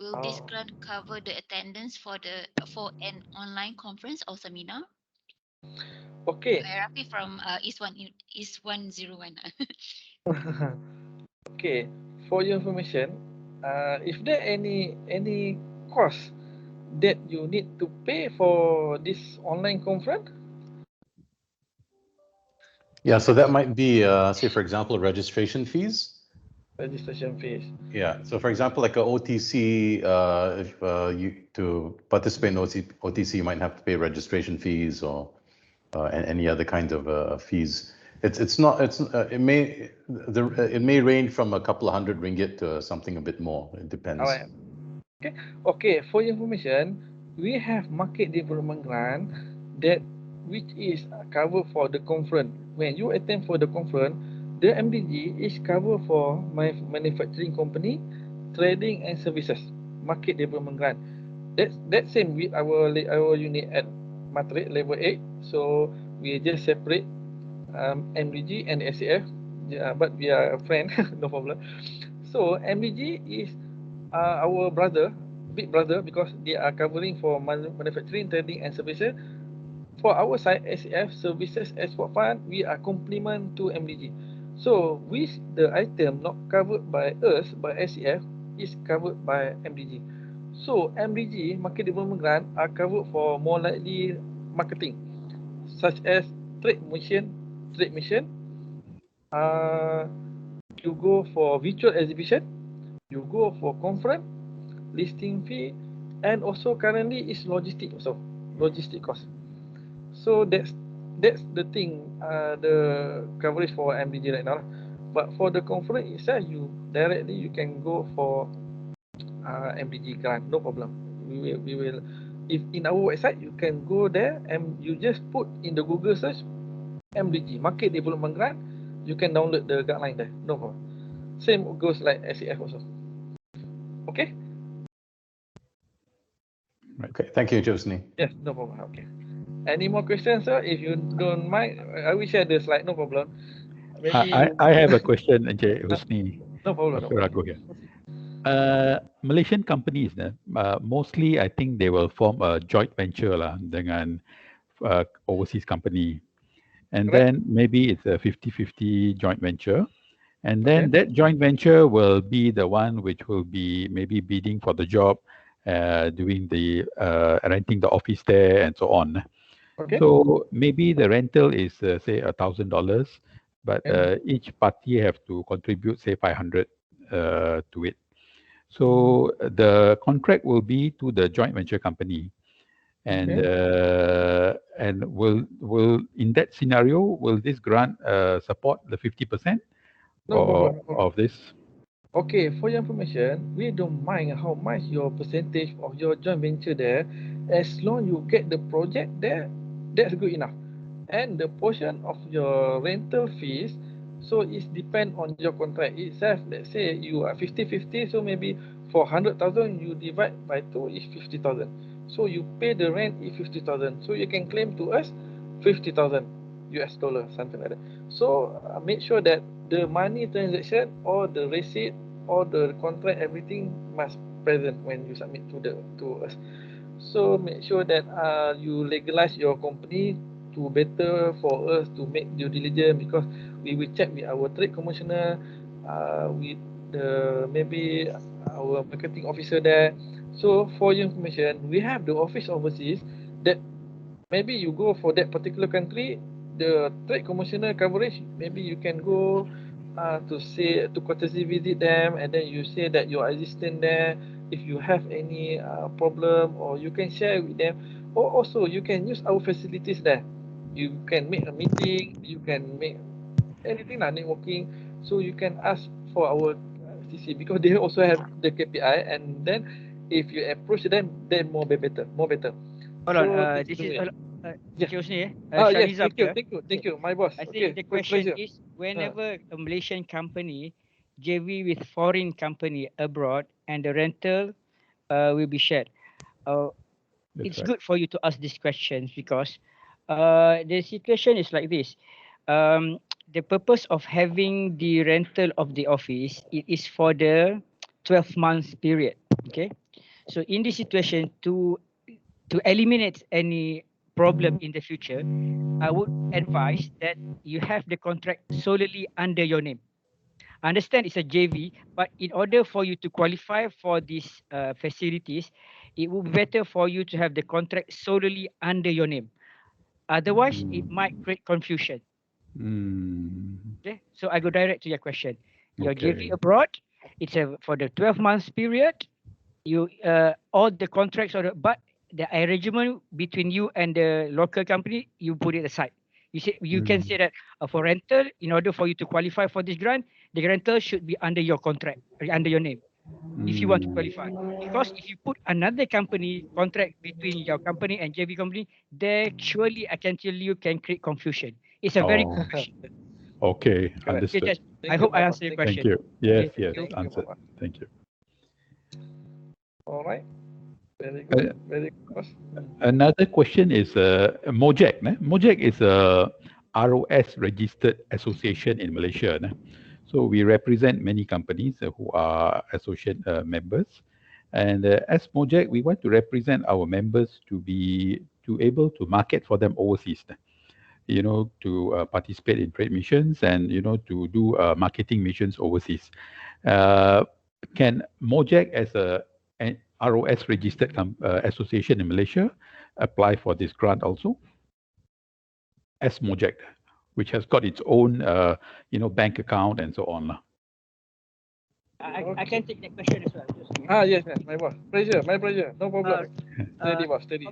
Speaker 1: Will this grant cover the attendance for an online conference or seminar?
Speaker 3: Okay.
Speaker 1: Rafi from East 101.
Speaker 3: Okay. For your information, if there any cost that you need to pay for this online conference?
Speaker 4: Yeah, so that might be, say, for example, registration fees.
Speaker 3: Registration fees.
Speaker 4: Yeah, so for example, like a OTC, if you to participate in OTC, you might have to pay registration fees or and any other kind of fees. It may range from a couple of hundred ringgit to something a bit more. It depends.
Speaker 3: All right. Okay. For your information, we have market development grant that which is covered for the conference. When you attend for the conference, the MDG is covered for my manufacturing company, trading and services, market development grant. That's same with our unit at MATRADE level 8. So we just separate MDG and SEF, but we are a friend, no problem. So MDG is our big brother, because they are covering for manufacturing, trading and services. For our side, SEF Services Export Fund, we are complement to MDG. So with the item not covered by us, by SEF, is covered by MDG. So MDG, Market Development Grant, are covered for more likely marketing, such as trade mission, you go for virtual exhibition, you go for conference, listing fee, and also currently is logistic also, logistic cost. So that's the thing, the coverage for MDG right now. But for the conference itself, you can go for MDG grant, no problem. We will, if in our website, you can go there and you just put in the Google search MDG, Market Development Grant, you can download the guideline there, no problem. Same goes like SEF also. Okay?
Speaker 4: Okay, thank you, Josni.
Speaker 3: Yes, no problem. Okay. Any more questions, sir? If you don't mind, I will share the slide, no problem. Maybe
Speaker 2: I have a question, Encik Husni.
Speaker 3: no problem.
Speaker 2: Dr. Rago here. Malaysian companies, mostly I think they will form a joint venture lah dengan overseas company. And then maybe it's a 50-50 joint venture. And then that joint venture will be the one which will be maybe bidding for the job, doing the renting the office there and so on.
Speaker 3: Okay.
Speaker 2: So maybe the rental is say $1,000, but each party have to contribute say 500 to it. So the contract will be to the joint venture company, and will in that scenario will this grant support the 50% of this?
Speaker 3: Okay, for your information, we don't mind how much your percentage of your joint venture there, as long you get the project there, that's good enough. And the portion of your rental fees, so it depends on your contract itself. Let's say you are 50-50, so maybe for 100,000 you divide by 2 is 50,000. So you pay the rent is 50,000. So you can claim to us 50,000 US dollar, something like that. So make sure that the money transaction or the receipt or the contract, everything must present when you submit to us. So make sure that you legalize your company to better for us to make due diligence, because we will check with our trade commissioner, with the maybe our marketing officer there. So for your information, we have the office overseas that maybe you go for that particular country, the trade commissioner coverage, maybe you can go to courtesy visit them, and then you say that your assistant there, if you have any problem, or you can share with them, or also you can use our facilities there. You can make a meeting, you can make anything like networking, so you can ask for our CC, because they also have the KPI, and then if you approach them, then more better.
Speaker 5: Hold on, this is Josni, Shahrizab here.
Speaker 3: Thank you, my boss.
Speaker 5: I think the question is, whenever a Malaysian company JV with foreign company abroad and the rental will be shared. It's good for you to ask these questions, because the situation is like this. The purpose of having the rental of the office, it is for the 12 months period. Okay, so in this situation, to eliminate any problem in the future, I would advise that you have the contract solely under your name. I understand it's a JV, but in order for you to qualify for these facilities, it would be better for you to have the contract solely under your name. Otherwise, it might create confusion. Okay, so I go direct to your question. Your JV abroad, it's for the 12 months period. You all the contracts but the arrangement between you and the local company, you put it aside. You can say that for rental, in order for you to qualify for this grant, the rental should be under your contract, under your name, if you want to qualify. Because if you put another company contract between your company and JV company, there surely, I can tell you, can create confusion. It's a very good question.
Speaker 2: Okay, understood.
Speaker 5: I hope I answered your question.
Speaker 2: Thank you. Yes, answered. Thank you.
Speaker 3: All right. Very good. Very good.
Speaker 2: Another question is MOGEC. MOGEC is a ROS registered association in Malaysia. So we represent many companies who are associate members. And as MOGEC, we want to represent our members to able to market for them overseas. To participate in trade missions and, to do marketing missions overseas. Can MOGEC as ROS registered association in Malaysia apply for this grant also as MOGEC, which has got its own, bank account and so on.
Speaker 5: I can take that question as well.
Speaker 3: Yes, my boss. My pleasure. No problem. Steady, boss, steady.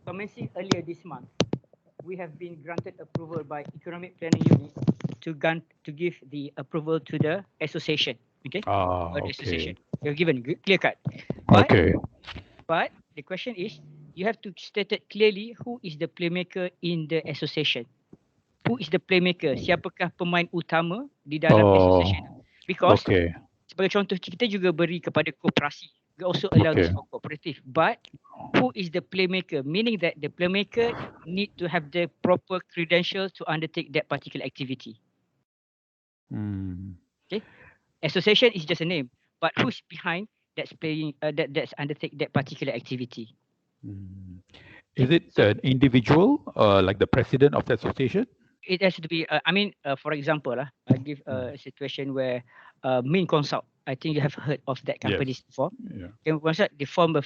Speaker 5: Commencing earlier this month, we have been granted approval by Economic Planning Unit to give the approval to the association. Okay.
Speaker 2: Okay.
Speaker 5: The association. You're given clear cut. But the question is, you have to state it clearly who is the playmaker in the association. Who is the playmaker? Siapakah pemain utama di dalam association? Because sebagai contoh, kita juga beri kepada koperasi. We also allow this for cooperative. But who is the playmaker? Meaning that the playmaker need to have the proper credentials to undertake that particular activity. Okay. Association is just a name, but who's behind that's playing that's undertake that particular activity?
Speaker 2: Is it an individual, like the president of the association?
Speaker 5: It has to be. For example, I give a situation where Main Consult. I think you have heard of that companies before. Main Consult, they form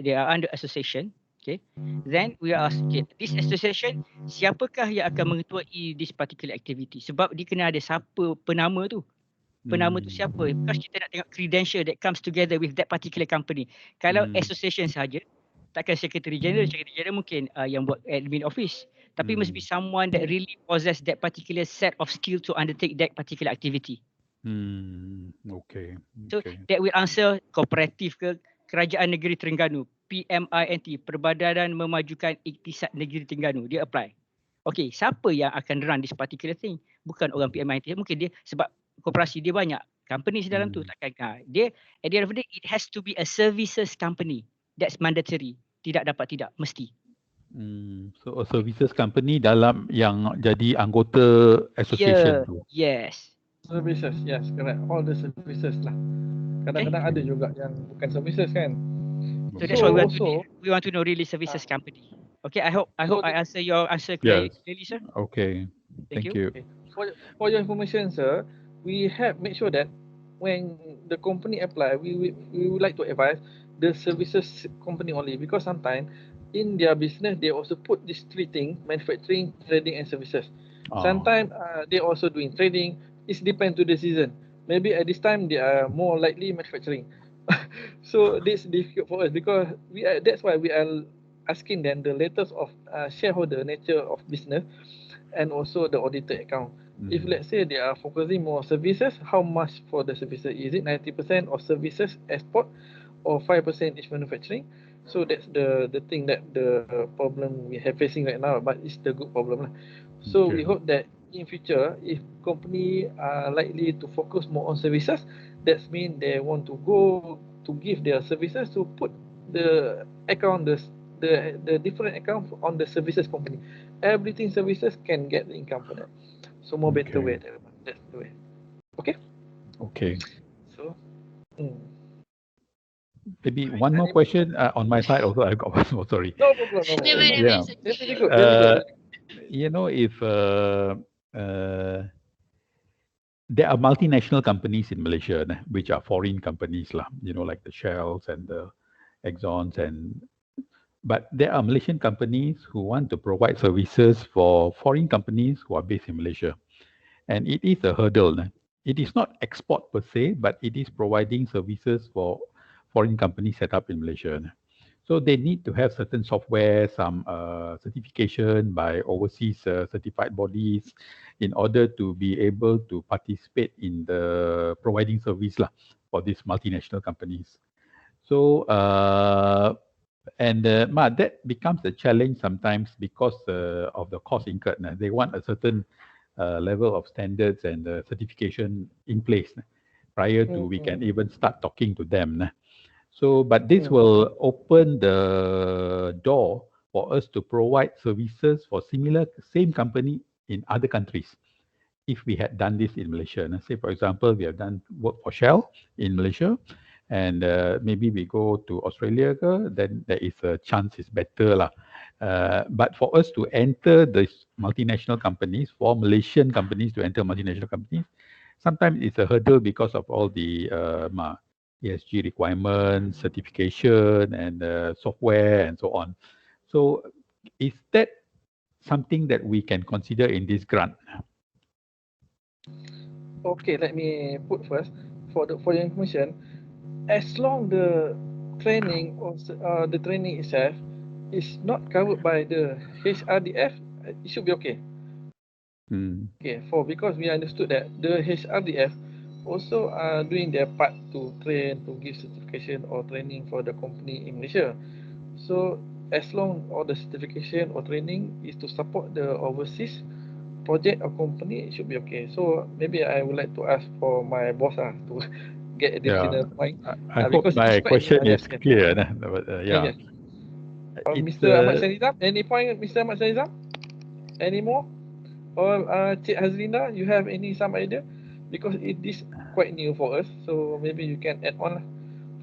Speaker 5: they are under association. Okay. Then we ask, this association, siapakah yang akan mengetuai this particular activity? Sebab dia kena ada siapa penama tu. Penama tu siapa? Because kita nak tengok credential that comes together with that particular company. Kalau association saja, takkan Secretary General mungkin yang buat admin office. Tapi must be someone that really possess that particular set of skill to undertake that particular activity. So that will answer kooperatif ke Kerajaan Negeri Terengganu, PMINT, Perbadanan Memajukan Iktisad Negeri Terengganu, dia apply. Okay, siapa yang akan run this particular thing? Bukan orang PMINT, mungkin dia sebab koperasi dia banyak companies dalam tu, takkan dia at the end of the day it has to be a services company. That's mandatory. Tidak dapat tidak, mesti.
Speaker 2: So a services company dalam yang jadi anggota association tu.
Speaker 5: Yes.
Speaker 3: Services, yes, correct. All the services lah. Kadang-kadang ada juga yang bukan services kan.
Speaker 5: So that's why we want to know really services company. Okay, I hope I answer your answer clearly, sir.
Speaker 2: Okay. Thank you.
Speaker 3: Okay. For your information, sir, we have make sure that when the company apply, we would like to advise the services company only, because sometimes in their business they also put these three things: manufacturing, trading, and services. Sometimes they also doing trading. It depends to the season. Maybe at this time they are more likely manufacturing. So this is difficult for us because that's why we are asking them the letters of shareholder nature of business and also the audited account. If let's say they are focusing more on services, how much for the services? Is it 90% of services export or 5% is manufacturing? So that's the thing that the problem we have facing right now, but it's the good problem. So we hope that in future, if company are likely to focus more on services, that means they want to go to give their services to put the account, the different account on the services company. Everything services can get the income for that. So more better way. That's the way. Okay.
Speaker 2: Okay.
Speaker 3: So.
Speaker 2: Maybe one more question on my side also. I've got one more. Sorry.
Speaker 3: No problem.
Speaker 2: If there are multinational companies in Malaysia which are foreign companies lah, like the Shells and the Exxons, but there are Malaysian companies who want to provide services for foreign companies who are based in Malaysia, and it is a hurdle. It is not export per se, but it is providing services for foreign companies set up in Malaysia. So they need to have certain software, some certification by overseas certified bodies in order to be able to participate in the providing service for these multinational companies. So, that becomes a challenge sometimes because of the cost incurred. They want a certain level of standards and certification in place prior to we can even start talking to them. So, but this will open the door for us to provide services for same company in other countries. If we had done this in Malaysia, say for example, we have done work for Shell in Malaysia, and maybe we go to Australia, then there is a chance it's better. But for us to enter these multinational companies, for Malaysian companies to enter multinational companies, sometimes it's a hurdle because of all the ESG requirements, certification, and software, and so on. So, is that something that we can consider in this grant?
Speaker 3: Okay, let me put first for your information. As long the training or the training itself is not covered by the HRDF, it should be okay. Okay, because we understood that the HRDF also are doing their part to train, to give certification or training for the company in Malaysia. So as long all the certification or training is to support the overseas project or company, it should be okay. So maybe I would like to ask for my boss to get additional point.
Speaker 2: I hope my question is clear. But, yeah.
Speaker 3: Mr. Ahmad Sanizam, any point, Mr. Ahmad Sanizam? Any more? Or Cik Hazlina, you have some idea? Because it is quite new for us, so maybe you can add on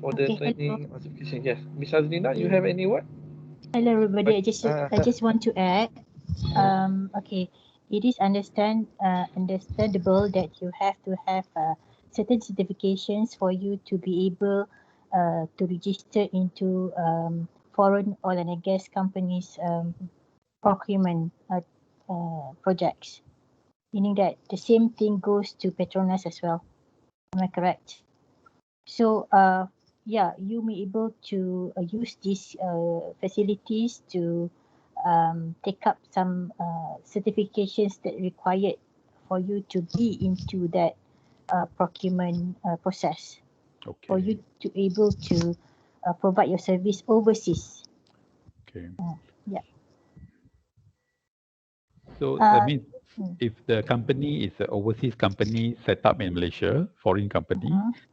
Speaker 3: for the training or certification. Yes, Miss Hazlina, you have any word?
Speaker 6: Hello, everybody. I just want to add. Okay, it is understandable that you have to have certain certifications for you to be able to register into foreign oil and gas companies procurement projects. Meaning that the same thing goes to Petronas as well. Am I correct? So yeah, you may able to use these facilities to take up some certifications that required for you to be into that procurement process.
Speaker 2: Okay.
Speaker 6: For you to able to provide your service overseas.
Speaker 2: Okay.
Speaker 6: Yeah.
Speaker 2: So that means if the company is an overseas company set up in Malaysia, foreign company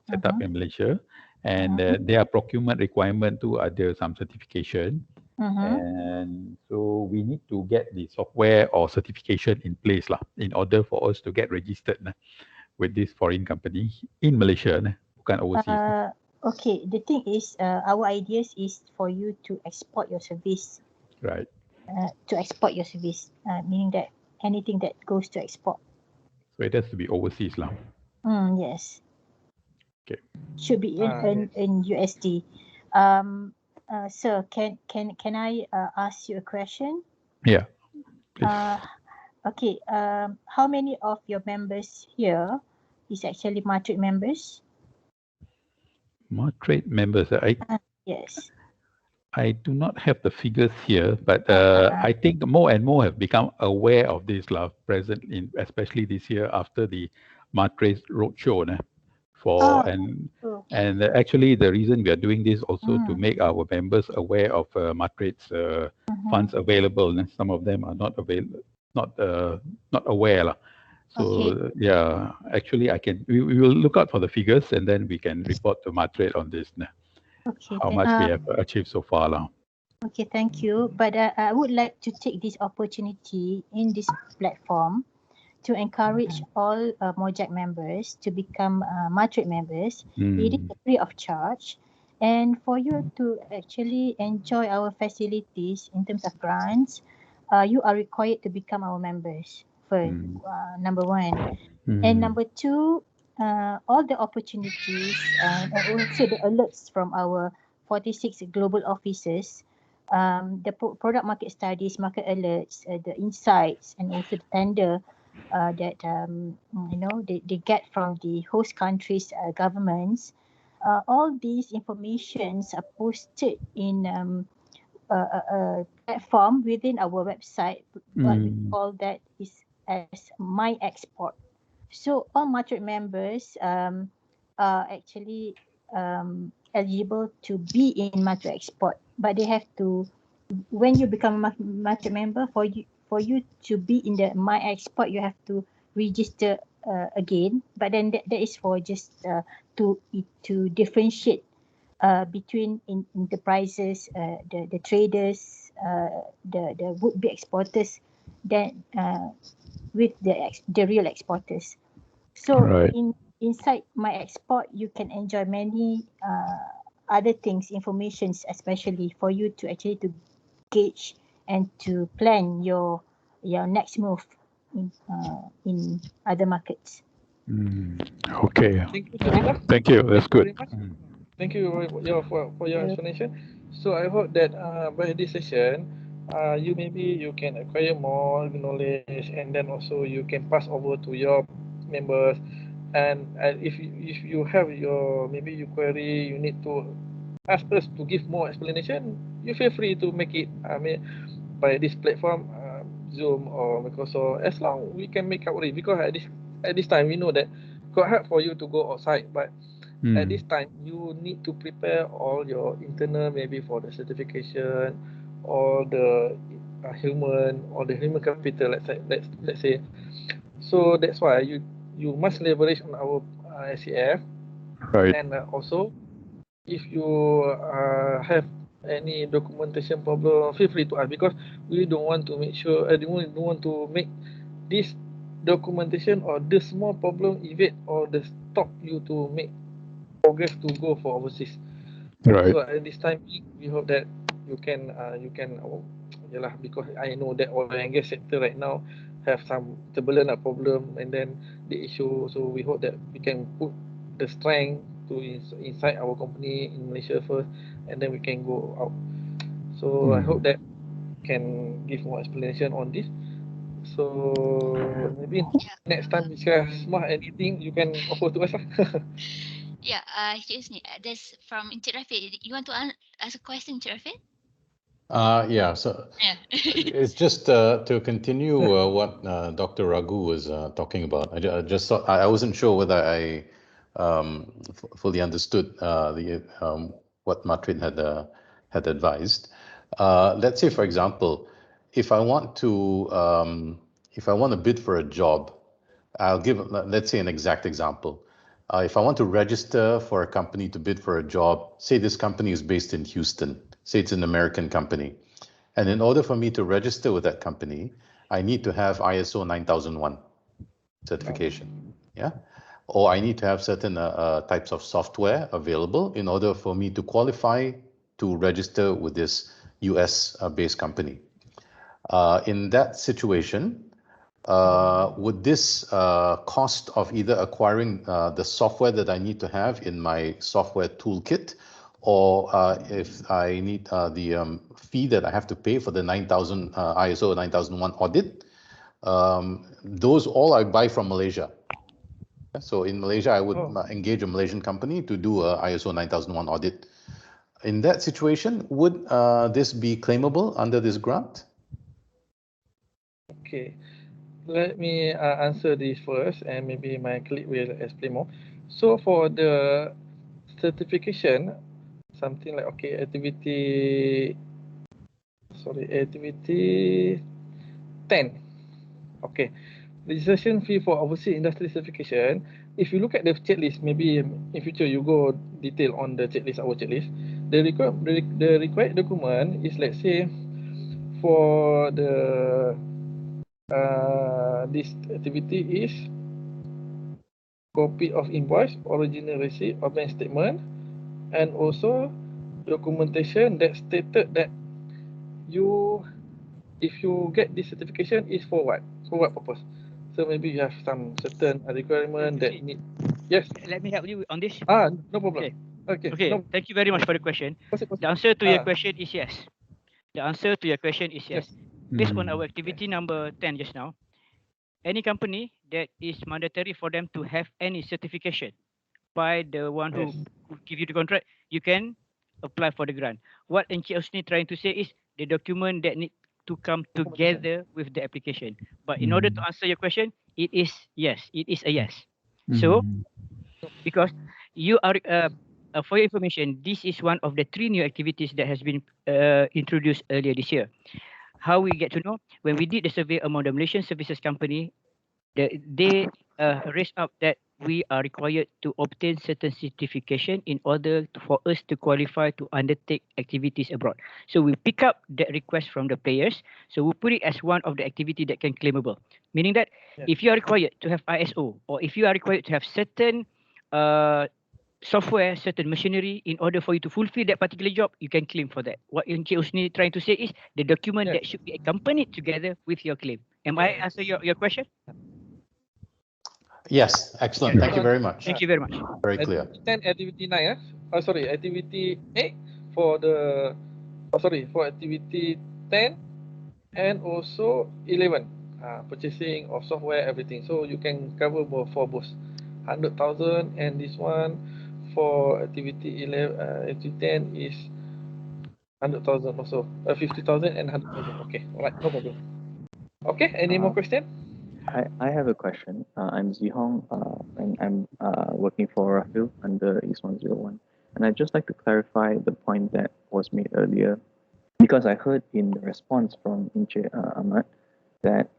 Speaker 2: set up in Malaysia, and their procurement requirement to ada some certification, and so we need to get the software or certification in place lah, in order for us to get registered with this foreign company in Malaysia, bukan overseas.
Speaker 6: Okay, the thing is, our ideas is for you to export your service.
Speaker 2: Right.
Speaker 6: To export your service, meaning that anything that goes to export.
Speaker 2: So it has to be overseas lah.
Speaker 6: Yes.
Speaker 2: Okay.
Speaker 6: Should be in USD. Sir, can I ask you a question?
Speaker 2: Yeah. Please.
Speaker 6: Okay. How many of your members here is actually MATRADE members?
Speaker 2: MATRADE members.
Speaker 6: Yes.
Speaker 2: I do not have the figures here, but I think more and more have become aware of this present in, especially this year after the MATRADE roadshow. And actually the reason we are doing this also to make our members aware of MATRADE's funds available. And some of them are not available, not aware. So yeah, actually we will look out for the figures and then we can report to MATRADE on this.
Speaker 6: Okay,
Speaker 2: how much we have achieved so far now.
Speaker 6: Okay, thank you. But I would like to take this opportunity in this platform to encourage all MOGEC members to become MATRADE members. It is free of charge. And for you to actually enjoy our facilities in terms of grants, you are required to become our members first, number one. And number two, all the opportunities and also the alerts from our 46 global offices, the product market studies, market alerts, the insights, and also the tender that they get from the host countries' governments. All these informations are posted in a platform within our website. What we call that is as My Export. So all MATRADE members are actually eligible to be in MATRADE Export, but they have to, when you become a MATRADE member, for you to be in the My Export, you have to register again. But then that is for just to differentiate between enterprises, the traders, the would-be exporters, then with the real exporters. So inside My Export, you can enjoy many other things, informations, especially for you to actually to gauge and to plan your next move in other markets.
Speaker 2: Okay. Thank you. That's good.
Speaker 3: Thank you for your explanation. So I hope that by this session, you can acquire more knowledge, and then also you can pass over to your members. And if you have maybe you query, you need to ask us to give more explanation. You feel free to make it. I mean, by this platform, Zoom or Microsoft, as long we can make out it, because at this time we know that quite hard for you to go outside, but at this time you need to prepare all your internal, maybe for the certification, all the human capital, let's say. So that's why you must leverage on our SEF.
Speaker 2: Right.
Speaker 3: And also, if you have any documentation problem, feel free to ask, because we don't want to make sure, we don't want to make this documentation or the small problem evade or the stop you to make progress to go for overseas.
Speaker 2: Right.
Speaker 3: So at this time, we hope that you can yalah, because I know that oil and gas sector right now have some turbulent problem, and then the issue. So we hope that we can put the strength to inside our company in Malaysia first, and then we can go out. So I hope that can give more explanation on this. So maybe next time, Smart, anything you can offer to us.
Speaker 1: Yeah, excuse me. There's from Interafit. You want to ask a question, Interafit?
Speaker 4: Yeah, so
Speaker 1: Yeah.
Speaker 4: it's just to continue what Dr. Raghu was talking about. I just thought I wasn't sure whether I fully understood what MATRADE had advised. Let's say, for example, if I want to bid for a job, I'll give, let's say, an exact example. If I want to register for a company to bid for a job, say this company is based in Houston, say it's an American company. And in order for me to register with that company, I need to have ISO 9001 certification. Yeah. Or I need to have certain types of software available in order for me to qualify to register with this US based company. In that situation, would this cost of either acquiring the software that I need to have in my software toolkit, or if I need the fee that I have to pay for the 9000 ISO 9001 audit, those all I buy from Malaysia. So in Malaysia, I would engage a Malaysian company to do a ISO 9001 audit. In that situation, would this be claimable under this grant?
Speaker 3: Okay. Let me answer this first, and maybe my colleague will explain more. So for the certification, something like, okay, activity 10. Okay, registration fee for overseas industry certification. If you look at the checklist, maybe in future you go detail on the checklist, our checklist. The required document is, let's say, for the this activity is copy of invoice, original receipt or bank statement, and also documentation that stated that if you get this certification is for what purpose. So maybe you have some certain requirement that need. Yes.
Speaker 5: Let me help you on this.
Speaker 3: No problem. Okay. No.
Speaker 5: Thank you very much for the question. The answer to your question is yes. The answer to your question is yes. Based on our activity number 10 just now, any company that is mandatory for them to have any certification by the one who give you the contract, you can apply for the grant. What Encik Osni trying to say is the document that need to come together with the application. But in order to answer your question, it is yes. It is a yes. So, because you are, for your information, this is one of the 3 new activities that has been introduced earlier this year. How we get to know? When we did the survey among the Malaysian services company, they raised up that we are required to obtain certain certification in order for us to qualify to undertake activities abroad. So we pick up that request from the players. So we put it as one of the activity that can claimable. Meaning that if you are required to have ISO, or if you are required to have certain software, certain machinery in order for you to fulfill that particular job, you can claim for that. What Encik Usni trying to say is the document that should be accompanied together with your claim. Am I answer your question?
Speaker 4: Yes, excellent. Thank you very much.
Speaker 5: Thank you very much.
Speaker 4: Very clear.
Speaker 3: 10 activity 9, activity 8 for the, for activity 10 and also 11, purchasing of software, everything. So you can cover both for both 100,000, and this one for activity 11, activity 10 is 100,000 also, 50,000 and 100,000. Okay, all right, no problem. Okay, any more question?
Speaker 7: I have a question. I'm Zihong, and I'm working for Rahul under East 101. And I'd just like to clarify the point that was made earlier, because I heard in the response from Encik Ahmad that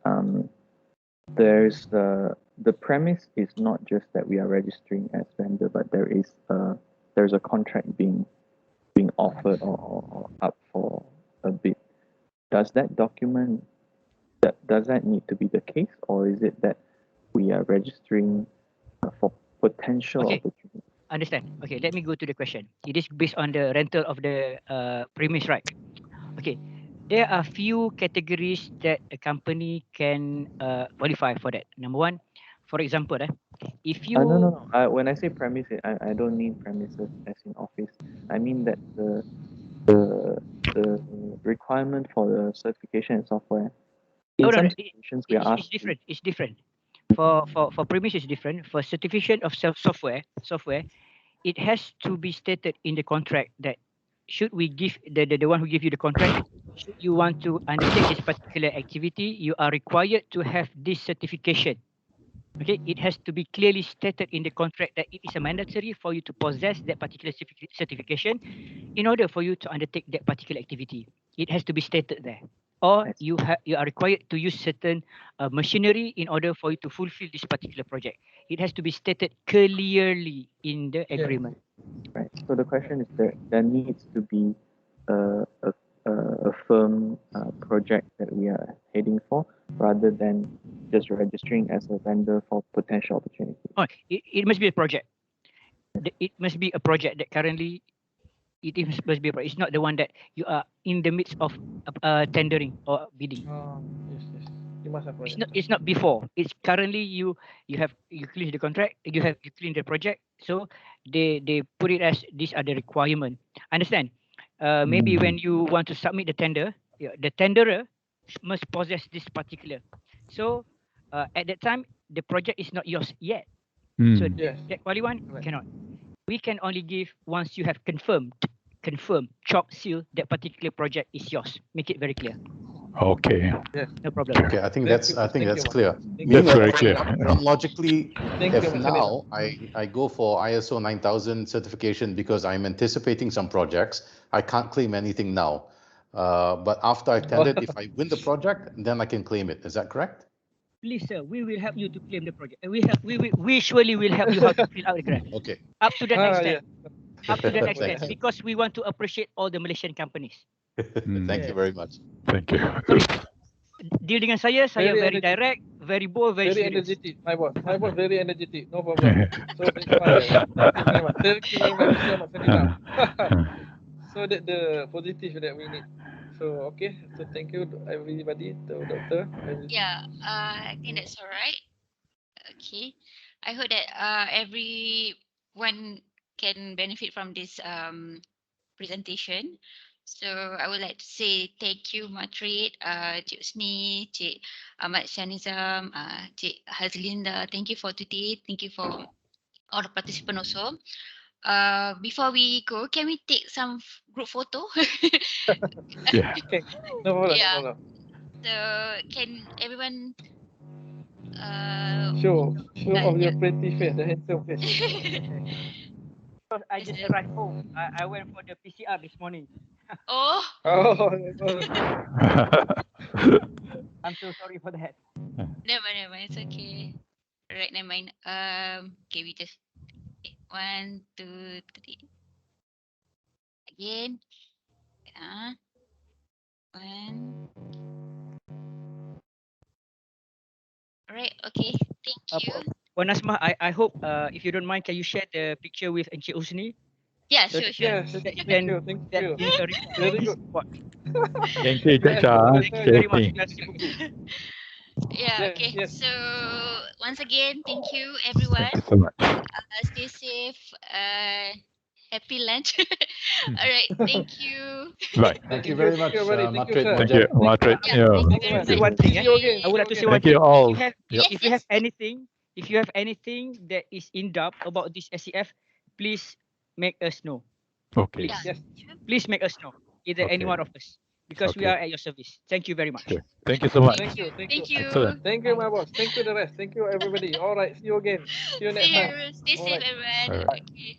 Speaker 7: there's the premise is not just that we are registering as vendor, but there's a contract being offered or up for a bid. Does that document, does that need to be the case, or is it that we are registering for potential opportunities?
Speaker 5: Understand. Okay, let me go to the question. It is based on the rental of the premise, right? Okay, there are few categories that a company can qualify for that. Number one, for example, if you...
Speaker 7: No. When I say premises, I don't mean premises as in office. I mean that the requirement for the certification and software. In some situations, we are asked.
Speaker 5: It's different. For premise, it's different. For certification of software, it has to be stated in the contract that should we give the one who give you the contract, should you want to undertake this particular activity, you are required to have this certification. Okay, it has to be clearly stated in the contract that it is a mandatory for you to possess that particular certification in order for you to undertake that particular activity. It has to be stated there. Or you are required to use certain machinery in order for you to fulfill this particular project. It has to be stated clearly in the agreement.
Speaker 7: Right. So the question is that there needs to be a firm project that we are heading for, rather than just registering as a vendor for potential opportunities.
Speaker 5: Oh, it must be a project. It must be a project that currently must be a project. It's not the one that you are in the midst of tendering or bidding.
Speaker 3: Yes. You must have project.
Speaker 5: It's not before. It's currently you clear the contract. You clean the project. So they put it as these are the requirement. Understand? Maybe when you want to submit the tender, the tenderer must possess this particular. So at that time, the project is not yours yet. So that qualify cannot. We can only give once you have confirmed, chalk seal that particular project is yours. Make it very clear.
Speaker 2: Okay.
Speaker 3: Yeah.
Speaker 5: No problem.
Speaker 4: Okay, I think that's clear.
Speaker 2: That's very clear.
Speaker 4: Logically, if now I go for ISO 9000 certification because I'm anticipating some projects, I can't claim anything now. But after I've tendered, if I win the project, then I can claim it. Is that correct?
Speaker 5: Please, sir, we will help you to claim the project. We surely will help you how to fill out the grant.
Speaker 4: Okay.
Speaker 5: Up to that extent.
Speaker 3: Yeah.
Speaker 5: Up to that extent,
Speaker 4: Thanks.
Speaker 5: because we want to appreciate all the Malaysian companies.
Speaker 4: Thank you very much.
Speaker 2: Thank you.
Speaker 5: Deal dengan saya very direct, very bold, very serious.
Speaker 3: Energetic. My boss very energetic. No problem. So that's fine. Thank you very much, Mr. Ahmad. So that the positive that we need. So okay. So thank you to everybody, to doctor.
Speaker 1: Yeah, I think that's all right. Okay, I hope that everyone can benefit from this presentation. So I would like to say thank you, MATRADE, Cik Usni, Cik Ahmad Shanizam, Cik Hazlinda. Thank you for today. Thank you for all the participants also. Before we go, can we take some group photo?
Speaker 2: Yeah.
Speaker 3: Okay. No problem.
Speaker 1: Yeah.
Speaker 3: No problem.
Speaker 1: So can everyone
Speaker 3: Show of your pretty face, the handsome face.
Speaker 5: I just arrived home. I went for the PCR this morning.
Speaker 1: Oh.
Speaker 5: I'm so sorry for that.
Speaker 1: Never mind. It's okay. Alright, never mind. Okay, we just 1, 2, 3. Again. 1. Alright. Okay. Thank you.
Speaker 5: Puan Nasmah, I hope if you don't mind, can you share the picture with Encik Usni?
Speaker 1: Yeah,
Speaker 5: So
Speaker 1: sure.
Speaker 5: so that you can
Speaker 3: Thank you.
Speaker 5: very good.
Speaker 2: Thank you, Chacha.
Speaker 5: Thank you very much.
Speaker 1: Yeah, okay.
Speaker 3: Yes.
Speaker 1: So once again, thank you everyone.
Speaker 2: Thank you so much.
Speaker 1: Stay safe. happy lunch. All right, thank you.
Speaker 2: Right.
Speaker 4: Thank you very much,
Speaker 3: everybody. Thank you,
Speaker 4: MATRADE
Speaker 3: sir.
Speaker 2: Thank you,
Speaker 4: Project.
Speaker 2: Margaret.
Speaker 1: Yeah,
Speaker 2: Yeah.
Speaker 1: thank you
Speaker 3: Thank you,
Speaker 1: very
Speaker 3: man.
Speaker 5: Say
Speaker 1: much.
Speaker 5: one thing,
Speaker 3: See you again.
Speaker 5: I would like to say
Speaker 3: See you
Speaker 5: one
Speaker 2: Thank you
Speaker 5: thing.
Speaker 2: all.
Speaker 5: If you have,
Speaker 2: Yep.
Speaker 5: if you have anything, that is in doubt about this SEF, please make us know.
Speaker 2: Okay.
Speaker 5: Please,
Speaker 3: Yes.
Speaker 5: please make us know. Either any
Speaker 2: Okay.
Speaker 5: one of us, because we
Speaker 2: Okay.
Speaker 5: are at your service. Thank you very much.
Speaker 2: Sure. Thank you so much.
Speaker 3: Thank you. Thank you.
Speaker 1: Thank you.
Speaker 2: Excellent.
Speaker 3: Thank you, my boss. Thank you, the rest. Thank you, everybody. All right. See you again. See you next
Speaker 1: See
Speaker 3: time.
Speaker 1: you. Stay
Speaker 3: All
Speaker 1: safe,
Speaker 3: right.
Speaker 1: everyone.
Speaker 2: All right.
Speaker 1: Okay.